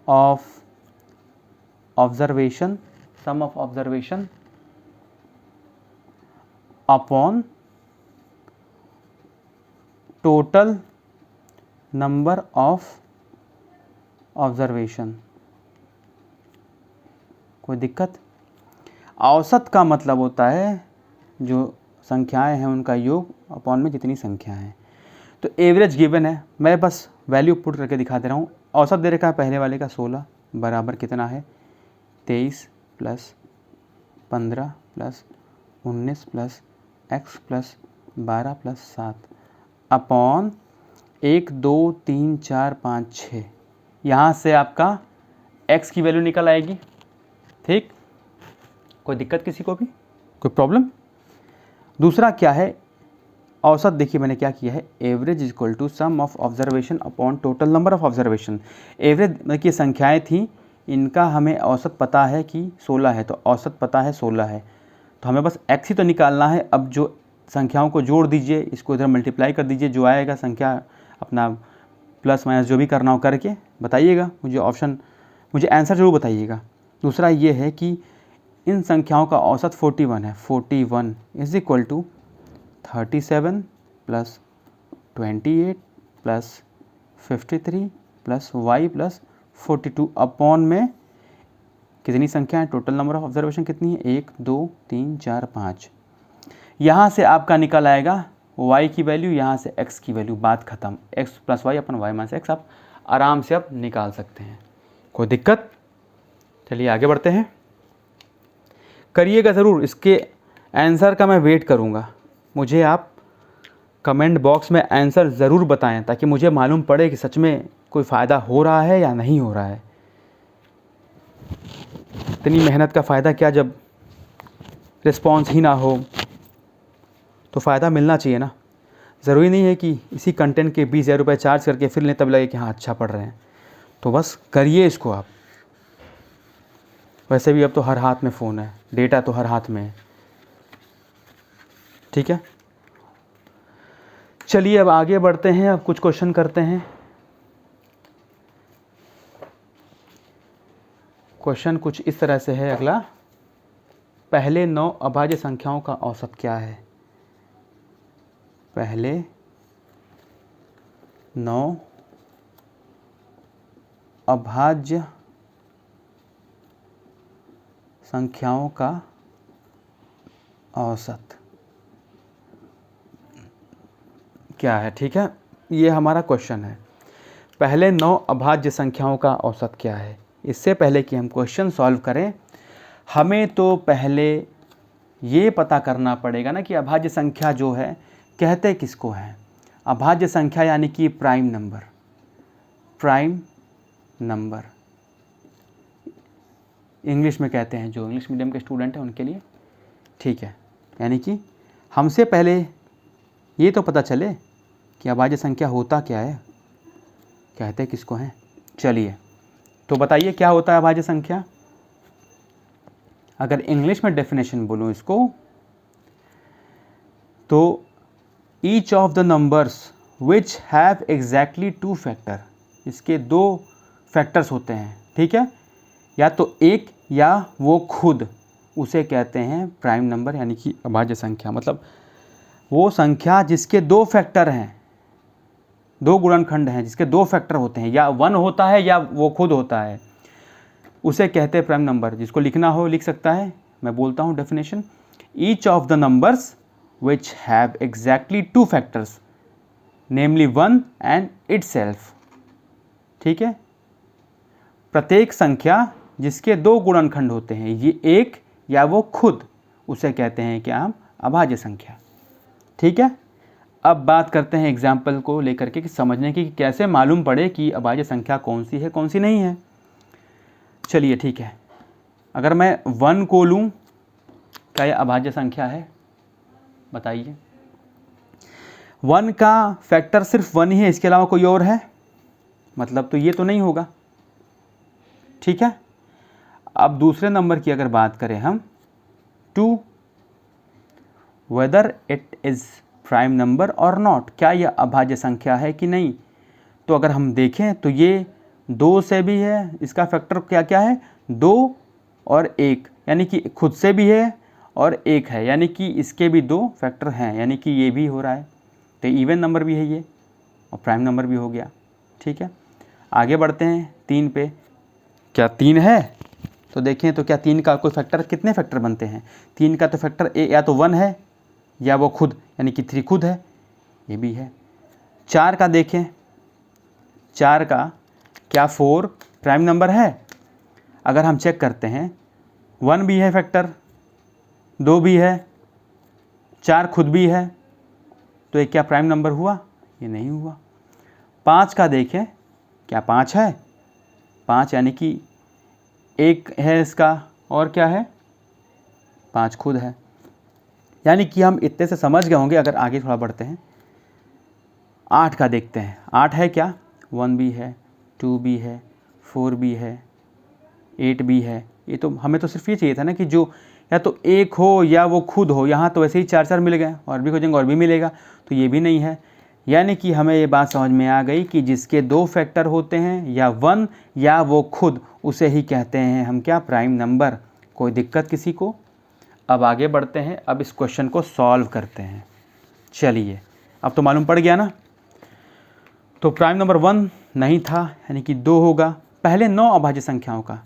of observation upon total number of observation. कोई दिक्कत? औसत का मतलब होता है जो संख्याएं हैं उनका योग अपॉन में जितनी संख्या हैं। तो एवरेज गिवन है, मैं बस वैल्यू पुट करके दिखा दे रहा हूँ। औसत दे रखा है पहले वाले का 16 बराबर कितना है 23 plus 15 plus 19 plus x plus 12 plus 7 upon 1 2 3 4 5 6। यहाँ से आपका x की वैल्यू निकल आएगी। ठीक, कोई दिक्कत किसी को भी, कोई प्रॉब्लम? दूसरा क्या है औसत, देखिए मैंने क्या किया है, average equal to sum of observation upon total number of observation. Average देखिए संख्याएं थी, इनका हमें औसत पता है कि 16 है, तो औसत पता है 16 है, तो हमें बस x ही तो निकालना है। अब जो संख्याओं को जोड़ दीजिए, इसको इधर मल्टीप्लाई कर दीजिए, जो आएगा संख्या अपना प्लस माइनस जो भी करना हो करके बताइएगा मुझे, ऑप्शन मुझे आंसर जरूर बताइएगा। दूसरा ये है कि इन संख्याओं का औसत 41 है। 41 is equal to 37 plus 28 plus 53 plus y plus 42 upon में कितनी संख्या है, टोटल नंबर ऑफ ऑब्जर्वेशन कितनी है 1 2 3 4 5। यहाँ से आपका निकल आएगा y की वैल्यू, यहाँ से x की वैल्यू, बात खत्म। x प्लस वाई अपन y माइनस एक्स आप आराम से अब निकाल सकते हैं, कोई दिक्कत? चलिए आगे बढ़ते हैं, करिएगा ज़रूर, इसके आंसर का मैं वेट करूँगा। मुझे आप कमेंट बॉक्स में आंसर ज़रूर बताएं ताकि मुझे मालूम पड़े कि सच में कोई फ़ायदा हो रहा है या नहीं हो रहा है। इतनी मेहनत का फ़ायदा क्या जब रिस्पॉन्स ही ना हो, तो फ़ायदा मिलना चाहिए ना। ज़रूरी नहीं है कि इसी कंटेंट के 20,000 रुपये चार्ज करके फिर लें तब लगे कि हाँ अच्छा पढ़ रहे हैं। तो बस करिए इसको आप। वैसे भी अब तो हर हाथ में फ़ोन है, डेटा तो हर हाथ में है। ठीक है, चलिए अब आगे बढ़ते हैं, अब कुछ क्वेश्चन करते हैं। क्वेश्चन कुछ इस तरह से है अगला, पहले 9 अभाज्य संख्याओं का औसत क्या है? पहले 9 अभाज्य संख्याओं का औसत क्या है? ठीक है, ये हमारा क्वेश्चन है, पहले 9 अभाज्य संख्याओं का औसत क्या है। इससे पहले कि हम क्वेश्चन सॉल्व करें, हमें तो पहले ये पता करना पड़ेगा ना कि अभाज्य संख्या जो है कहते किसको है। अभाज्य संख्या यानी कि prime number, prime number English में कहते हैं, जो इंग्लिश मीडियम के स्टूडेंट हैं उनके लिए। ठीक है, यानी कि हमसे पहले ये तो पता चले कि अभाज्य संख्या होता क्या है, कहते किसको हैं। चलिए तो बताइए क्या होता है अभाज्य संख्या। अगर इंग्लिश में डेफिनेशन बोलूँ इसको, तो each of the numbers which have exactly 2 factor, इसके 2 फैक्टर्स होते हैं। ठीक है, या तो एक या वो खुद, उसे कहते हैं प्राइम नंबर यानी कि अभाज्य संख्या। मतलब वो संख्या जिसके 2 फैक्टर हैं, 2 गुणनखंड हैं जिसके 2 फैक्टर होते हैं, या 1 होता है या वो खुद होता है, उसे कहते हैं प्राइम नंबर। जिसको लिखना हो लिख सकता है, मैं बोलता हूँ definition, each of the numbers which have exactly 2 factors namely 1 and itself. ठीक है, प्रत्येक संख्या जिसके 2 गुणनखंड होते हैं, ये एक या वो खुद, उसे कहते हैं क्या हम, अभाज्य संख्या। ठीक है, अब बात करते हैं एग्जाम्पल को लेकर के कि समझने की कि कैसे मालूम पड़े कि अभाज्य संख्या कौन सी है कौन सी नहीं है। चलिए ठीक है, अगर मैं 1 को लूँ, क्या यह अभाज्य संख्या है? बताइए। 1 का फैक्टर सिर्फ 1 ही है, इसके अलावा कोई और है? मतलब तो ये तो नहीं होगा। ठीक है, अब दूसरे नंबर की अगर बात करें हम, 2, whether it is prime number और नॉट, क्या यह अभाज्य संख्या है कि नहीं। तो अगर हम देखें तो ये 2 से भी है, इसका फैक्टर क्या क्या है, 2 और 1, यानी कि खुद से भी है और 1 है, यानी कि इसके भी 2 फैक्टर हैं, यानी कि ये भी हो रहा है, तो इवन नंबर भी है ये और प्राइम नंबर भी हो गया। ठीक है, आगे बढ़ते हैं 3 पे। क्या 3 है? तो देखें तो क्या 3 का कोई फैक्टर, कितने फैक्टर बनते हैं? 3 का तो फैक्टर या तो 1 है या वो खुद, यानी कि 3 खुद है, ये भी है। 4 का देखें, 4 का क्या 4 प्राइम नंबर है? अगर हम चेक करते हैं 1 भी है फैक्टर, 2 भी है, 4 खुद भी है, तो ये क्या प्राइम नंबर हुआ? ये नहीं हुआ। 5 का देखें, क्या 5 है? 5 यानी कि 1 है इसका, और क्या है? 5 खुद है। यानी कि हम इतने से समझ गए होंगे। अगर आगे थोड़ा बढ़ते हैं, 8 का देखते हैं। 8 है क्या? 1 भी है, 2 भी है, 4 भी है, 8 भी है। ये तो हमें तो सिर्फ ये चाहिए था ना कि जो या तो 1 हो या वो खुद हो। यहाँ तो वैसे ही 4 मिल गए, और भी हो जाएंगे और भी मिलेगा, तो ये भी नहीं है। यानी कि हमें ये बात समझ में आ गई कि जिसके 2 फैक्टर होते हैं, या 1 या वो खुद, उसे ही कहते हैं हम क्या? Prime number. कोई दिक्कत किसी को? अब आगे बढ़ते हैं, अब इस क्वेश्चन को सॉल्व करते हैं। चलिए, अब तो मालूम पड़ गया ना। तो प्राइम नंबर 1 नहीं था, यानी कि 2 होगा। पहले 9 अभाज्य संख्याओं का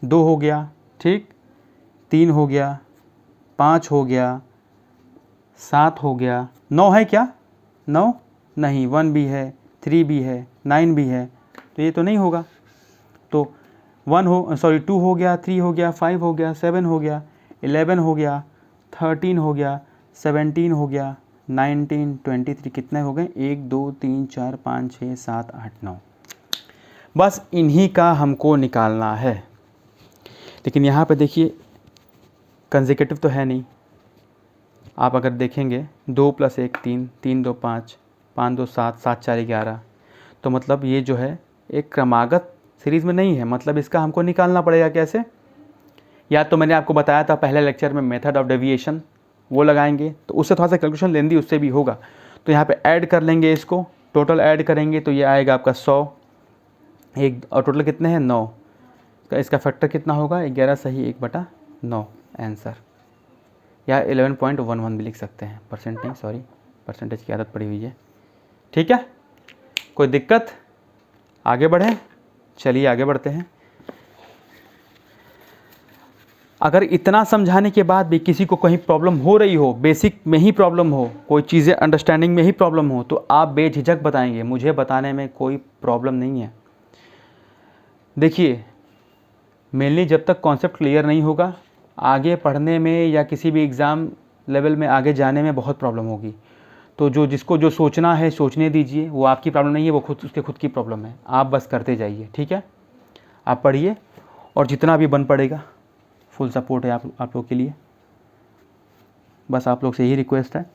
2 हो गया, ठीक, 3 हो गया, 5 हो गया, 7 हो गया। 9 है क्या? 9 नहीं, 1 भी है, 3 भी है, 9 भी है, तो ये तो नहीं होगा। तो 2 हो गया, 3 हो गया, 5 हो गया, 7 हो गया, 11 हो गया, 13 हो गया, 17 हो गया, 19, 23, कितने हो गए? 1 2 3 4 5 6 7 8 9। बस इन्हीं का हमको निकालना है। लेकिन यहाँ पे देखिए कंसेक्यूटिव तो है नहीं। आप अगर देखेंगे 2 + 1 3, 3 2 5, 5 2 7, 7 4 11, तो मतलब ये जो है एक क्रमागत सीरीज़ में नहीं है। मतलब इसका हमको निकालना पड़ेगा कैसे? या तो मैंने आपको बताया था पहले लेक्चर में मेथड ऑफ डेविएशन, वो लगाएंगे, तो उससे थोड़ा सा कैलकुलेशन लेंदी उससे भी होगा। तो यहाँ पे ऐड कर लेंगे इसको, टोटल ऐड करेंगे तो ये आएगा आपका 100, एक, और टोटल कितने हैं? 9। इसका फैक्टर कितना होगा? 11 सही 1/9 आंसर, या 11.11 भी लिख सकते हैं, परसेंट नहीं, सॉरी, परसेंटेज की आदत पड़ी हुई है। ठीक है, कोई दिक्कत? आगे बढ़ें, चलिए आगे बढ़ते हैं। अगर इतना समझाने के बाद भी किसी को कहीं प्रॉब्लम हो रही हो, बेसिक में ही प्रॉब्लम हो, कोई चीज़ें अंडरस्टैंडिंग में ही प्रॉब्लम हो, तो आप बेझिझक बताएंगे, मुझे बताने में कोई प्रॉब्लम नहीं है। देखिए, मेनली जब तक कॉन्सेप्ट क्लियर नहीं होगा, आगे पढ़ने में या किसी भी एग्ज़ाम लेवल में आगे जाने में बहुत प्रॉब्लम होगी। तो जिसको जो सोचना है सोचने दीजिए, वो आपकी प्रॉब्लम नहीं है, वो उसके खुद की प्रॉब्लम है। आप बस करते जाइए, ठीक है? आप पढ़िए, और जितना भी बन पड़ेगा फुल सपोर्ट है आप लोग के लिए। बस आप लोग से यही रिक्वेस्ट है,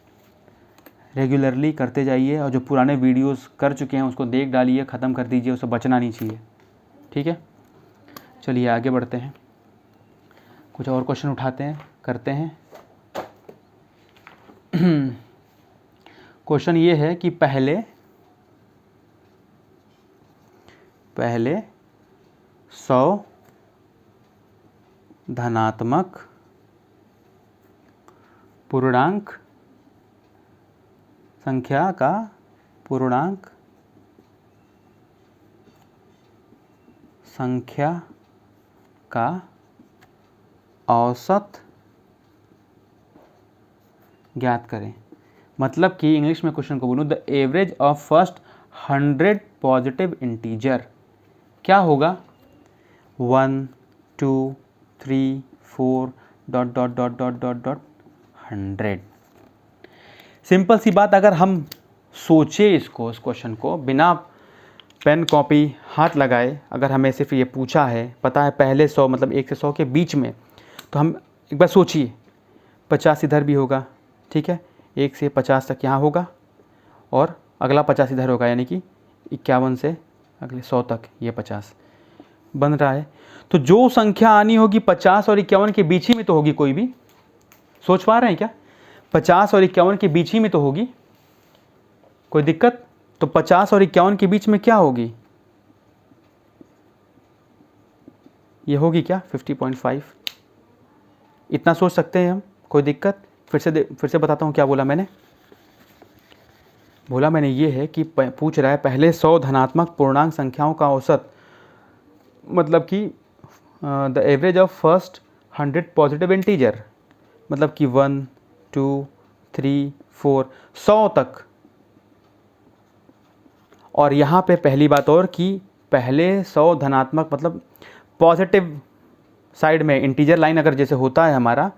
रेगुलरली करते जाइए, और जो पुराने वीडियोस कर चुके हैं उसको देख डालिए, ख़त्म कर दीजिए, उससे बचना नहीं चाहिए, ठीक है? चलिए आगे बढ़ते हैं, कुछ और क्वेश्चन उठाते हैं, करते हैं। क्वेश्चन ये है कि पहले 100 धनात्मक पूर्णांक संख्या का पूर्णांक संख्या का औसत ज्ञात करें। मतलब कि इंग्लिश में क्वेश्चन को बोलूँ, the average of first 100 positive integer क्या होगा? 1 2 3 4 ... 100। सिंपल सी बात, अगर हम सोचे इस क्वेश्चन को बिना पेन कॉपी हाथ लगाए, अगर हमें सिर्फ ये पूछा है, पता है पहले 100 मतलब 1 से 100 के बीच में, तो हम एक बार सोचिए, 50 इधर भी होगा, ठीक है, 1 से 50 तक यहाँ होगा, और अगला 50 इधर होगा, यानी कि 51 से अगले 100 तक ये 50 बन रहा है। तो जो संख्या आनी होगी 50 और 51 के बीच ही में तो होगी। कोई भी सोच पा रहे हैं क्या? 50 और 51 के बीच ही में तो होगी, कोई दिक्कत? तो 50 और 51 के बीच में क्या होगी? ये होगी क्या? 50.5। इतना सोच सकते हैं हम, कोई दिक्कत? फिर से बताता हूँ क्या बोला मैंने। बोला मैंने ये है कि पूछ रहा है पहले 100 धनात्मक पूर्णांक संख्याओं का औसत, मतलब कि the average of first 100 positive integer, मतलब कि 1 2 3 4 100 तक। और यहाँ पे पहली बात और कि पहले 100 धनात्मक मतलब पॉजिटिव साइड में इंटीजर लाइन अगर जैसे होता है हमारा,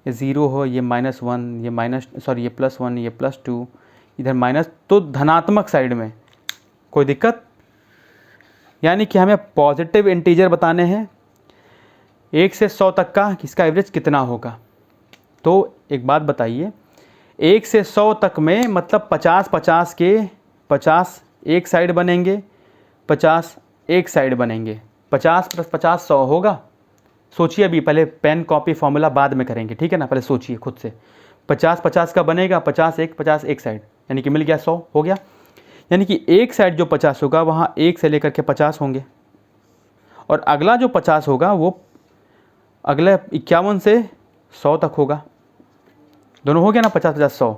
ये 0 हो, ये -1, ये +1, ये +2, इधर माइनस, तो धनात्मक साइड में कोई दिक्कत? यानी कि हमें पॉजिटिव इंटीजर बताने हैं 1 से 100 तक का, इसका एवरेज कितना होगा। तो एक बात बताइए, 1 से 100 तक में मतलब 50-50 के 50 एक साइड बनेंगे, 50 एक साइड बनेंगे, 50 + 50 100 होगा। सोचिए, अभी पहले पेन कॉपी फॉर्मूला बाद में करेंगे, ठीक है ना, पहले सोचिए खुद से। 50-50 का बनेगा, 50 एक साइड, यानी कि मिल गया 100 हो गया। यानी कि एक साइड जो 50 होगा वहाँ 1 से लेकर के 50 होंगे, और अगला जो 50 होगा वो अगले 51 से 100 तक होगा। दोनों हो गया ना, 50-50 100।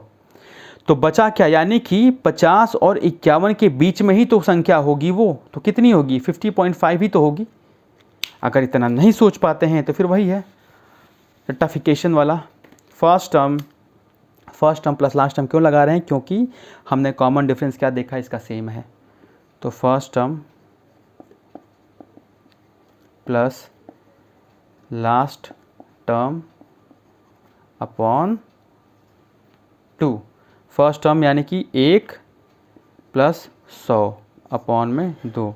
तो बचा क्या, यानी कि 50 और 51 के बीच में ही तो संख्या होगी, वो तो कितनी होगी, 50.5 ही तो होगी। अगर इतना नहीं सोच पाते हैं तो फिर वही है रेक्टिफिकेशन वाला, first term plus last term क्यों लगा रहे हैं, क्योंकि हमने कॉमन डिफरेंस क्या देखा, इसका सेम है। तो first term plus last term upon 2, first term यानी कि 1 + 100 अपॉन में 2,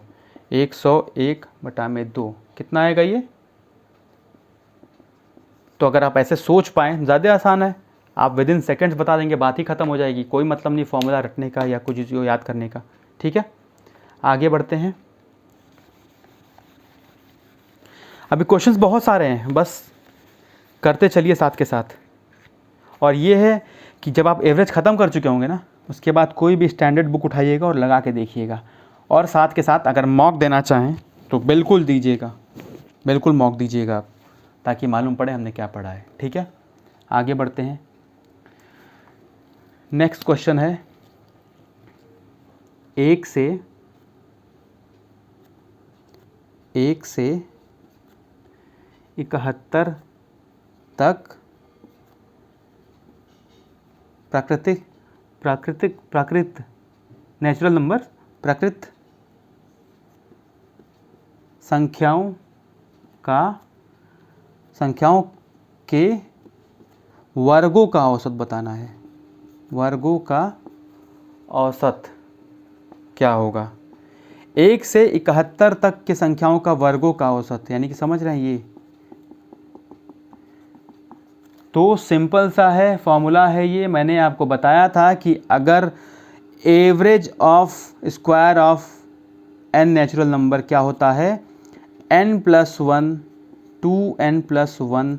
100/2 कितना आएगा ये। तो अगर आप ऐसे सोच पाएँ, ज़्यादा आसान है, आप विद इन सेकेंड्स बता देंगे, बात ही ख़त्म हो जाएगी, कोई मतलब नहीं फॉर्मूला रटने का या कुछ चीज़ को याद करने का। ठीक है, आगे बढ़ते हैं। अभी क्वेश्चंस बहुत सारे हैं, बस करते चलिए साथ के साथ। और ये है कि जब आप एवरेज ख़त्म कर चुके होंगे ना, उसके बाद कोई भी स्टैंडर्ड बुक उठाइएगा और लगा के देखिएगा, और साथ के साथ अगर मॉक देना चाहें तो बिल्कुल दीजिएगा, बिल्कुल मॉक दीजिएगा आप, ताकि मालूम पड़े हमने क्या पढ़ा है। ठीक है, आगे बढ़ते हैं। नेक्स्ट क्वेश्चन है 1 से 71 तक प्राकृत नेचुरल नंबर, प्राकृत संख्याओं के वर्गों का औसत बताना है। वर्गों का औसत क्या होगा, 1 से 71 तक के संख्याओं का वर्गों का औसत, यानी कि समझ रहे हैं ये। तो सिंपल सा है, फॉर्मूला है ये, मैंने आपको बताया था कि अगर average of square of n natural number क्या होता है, n+1 2n+1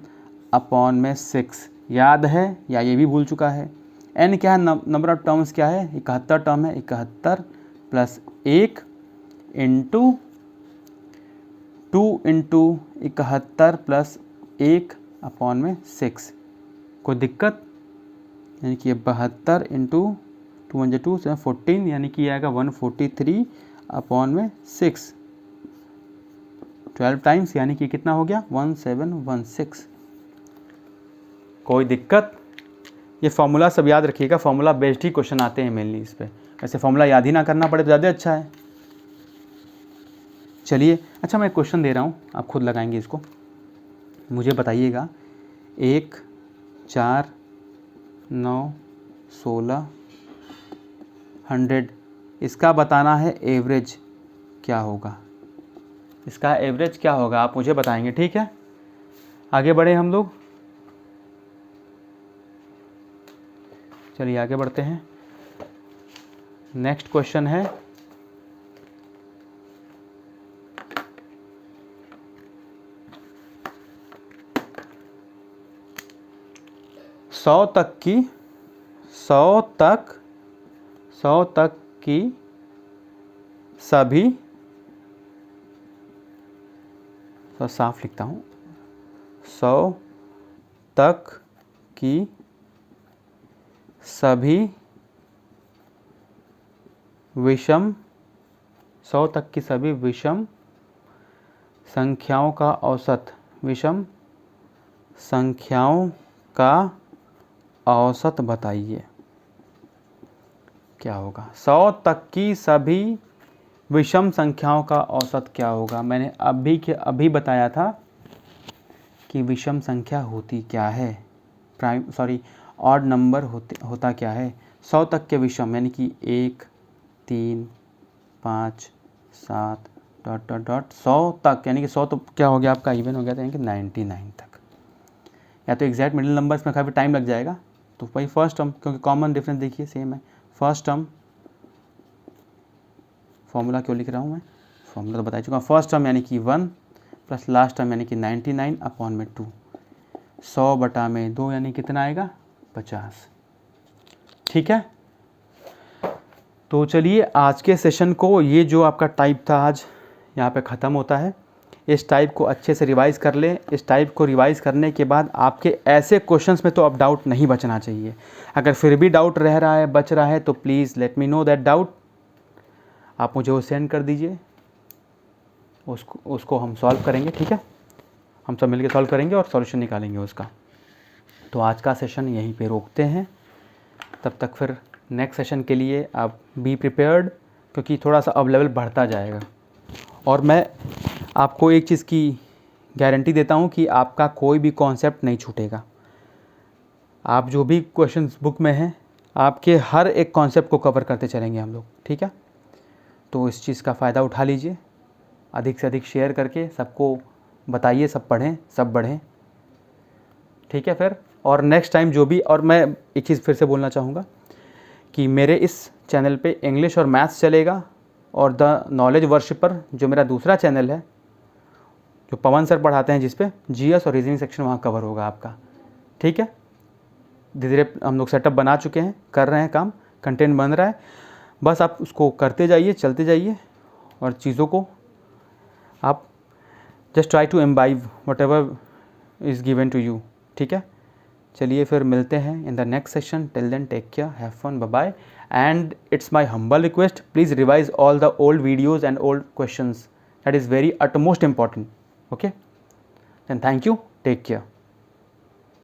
अपॉन में 6, याद है या ये भी भूल चुका है। n क्या है, नंबर ऑफ टर्म्स क्या है, 71 टर्म है, 71 + 1 इंटू 2 × 71 + 1 अपॉन में 6, कोई दिक्कत? यानी कि 72 × 2 × 2 14, यानी कि आएगा 143 अपॉन में 6, 12 टाइम्स, यानी कि कितना हो गया 1716। कोई दिक्कत? ये फॉर्मूला सब याद रखिएगा, फॉर्मूला बेस्ड ही क्वेश्चन आते हैं मेनली इस पर। ऐसे फॉर्मूला याद ही ना करना पड़े तो ज़्यादा अच्छा है। चलिए, अच्छा मैं क्वेश्चन दे रहा हूँ, आप खुद लगाएंगे इसको, मुझे बताइएगा। 1 4 9 16 100, इसका बताना है एवरेज क्या होगा, इसका एवरेज क्या होगा आप मुझे बताएंगे। ठीक है, आगे बढ़े हम लोग, चलिए आगे बढ़ते हैं। नेक्स्ट क्वेश्चन है 100 तक की सभी, तो साफ लिखता हूँ, 100 तक की सभी विषम 100 तक की सभी विषम संख्याओं का औसत, विषम संख्याओं का औसत बताइए। क्या होगा? 100 तक की सभी विषम संख्याओं का औसत क्या होगा? मैंने अभी बताया था कि विषम संख्या होती क्या है, ऑड नंबर होता क्या है। 100 तक के विषम यानी कि 1, 3, 5, 7 ... 100 तक यानी कि 100 तो क्या हो गया आपका, इवन हो गया था, यानी कि 99 तक। या तो एग्जैक्ट मिडिल नंबर्स में काफ़ी टाइम लग जाएगा, तो वही फर्स्ट टर्म, क्योंकि कॉमन डिफरेंस देखिए सेम है। फर्स्ट टर्म, फॉर्मूला क्यों लिख रहा हूँ मैं, फॉर्मूला तो बता चुका हूँ। फर्स्ट टर्म यानी कि 1 प्लस लास्ट टर्म यानी कि 99/2। 100/2 यानी कितना आएगा? 50। ठीक है, तो चलिए आज के सेशन को, ये जो आपका टाइप था आज यहाँ पे ख़त्म होता है। इस टाइप को अच्छे से रिवाइज़ कर लें। इस टाइप को रिवाइज़ करने के बाद आपके ऐसे क्वेश्चंस में तो अब डाउट नहीं बचना चाहिए। अगर फिर भी डाउट रह रहा है, बच रहा है, तो please let me know that doubt. आप मुझे वो सेंड कर दीजिए, उसको हम सॉल्व करेंगे। ठीक है, हम सब मिलकर सॉल्व करेंगे और सॉल्यूशन निकालेंगे उसका। तो आज का सेशन यहीं पे रोकते हैं। तब तक फिर नेक्स्ट सेशन के लिए आप बी प्रिपेयर्ड, क्योंकि थोड़ा सा अब लेवल बढ़ता जाएगा। और मैं आपको एक चीज़ की गारंटी देता हूँ कि आपका कोई भी कॉन्सेप्ट नहीं छूटेगा। आप जो भी क्वेश्चंस बुक में हैं, आपके हर एक कॉन्सेप्ट को कवर करते चलेंगे हम लोग। ठीक है, तो इस चीज़ का फ़ायदा उठा लीजिए, अधिक से अधिक शेयर करके सबको बताइए, सब पढ़ें, सब बढ़ें। ठीक है फिर, और नेक्स्ट टाइम जो भी, और मैं एक चीज़ फिर से बोलना चाहूँगा कि मेरे इस चैनल पे इंग्लिश और मैथ्स चलेगा, और द नॉलेज वर्शिपर जो मेरा दूसरा चैनल है, जो पवन सर पढ़ाते हैं, जिस पे जीएस और रीजनिंग सेक्शन वहाँ कवर होगा आपका। ठीक है, धीरे धीरे हम लोग सेटअप बना चुके हैं, कर रहे हैं काम, कंटेंट बन रहा है। बस आप उसको करते जाइए, चलते जाइए, और चीज़ों को आप just try to imbibe whatever is given to you. ठीक है, चलिए फिर मिलते हैं in the next session. Till then take care, have fun, bye bye, and it's my humble request, please revise all the old videos and old questions, that is very utmost important. Okay, then thank you, take care.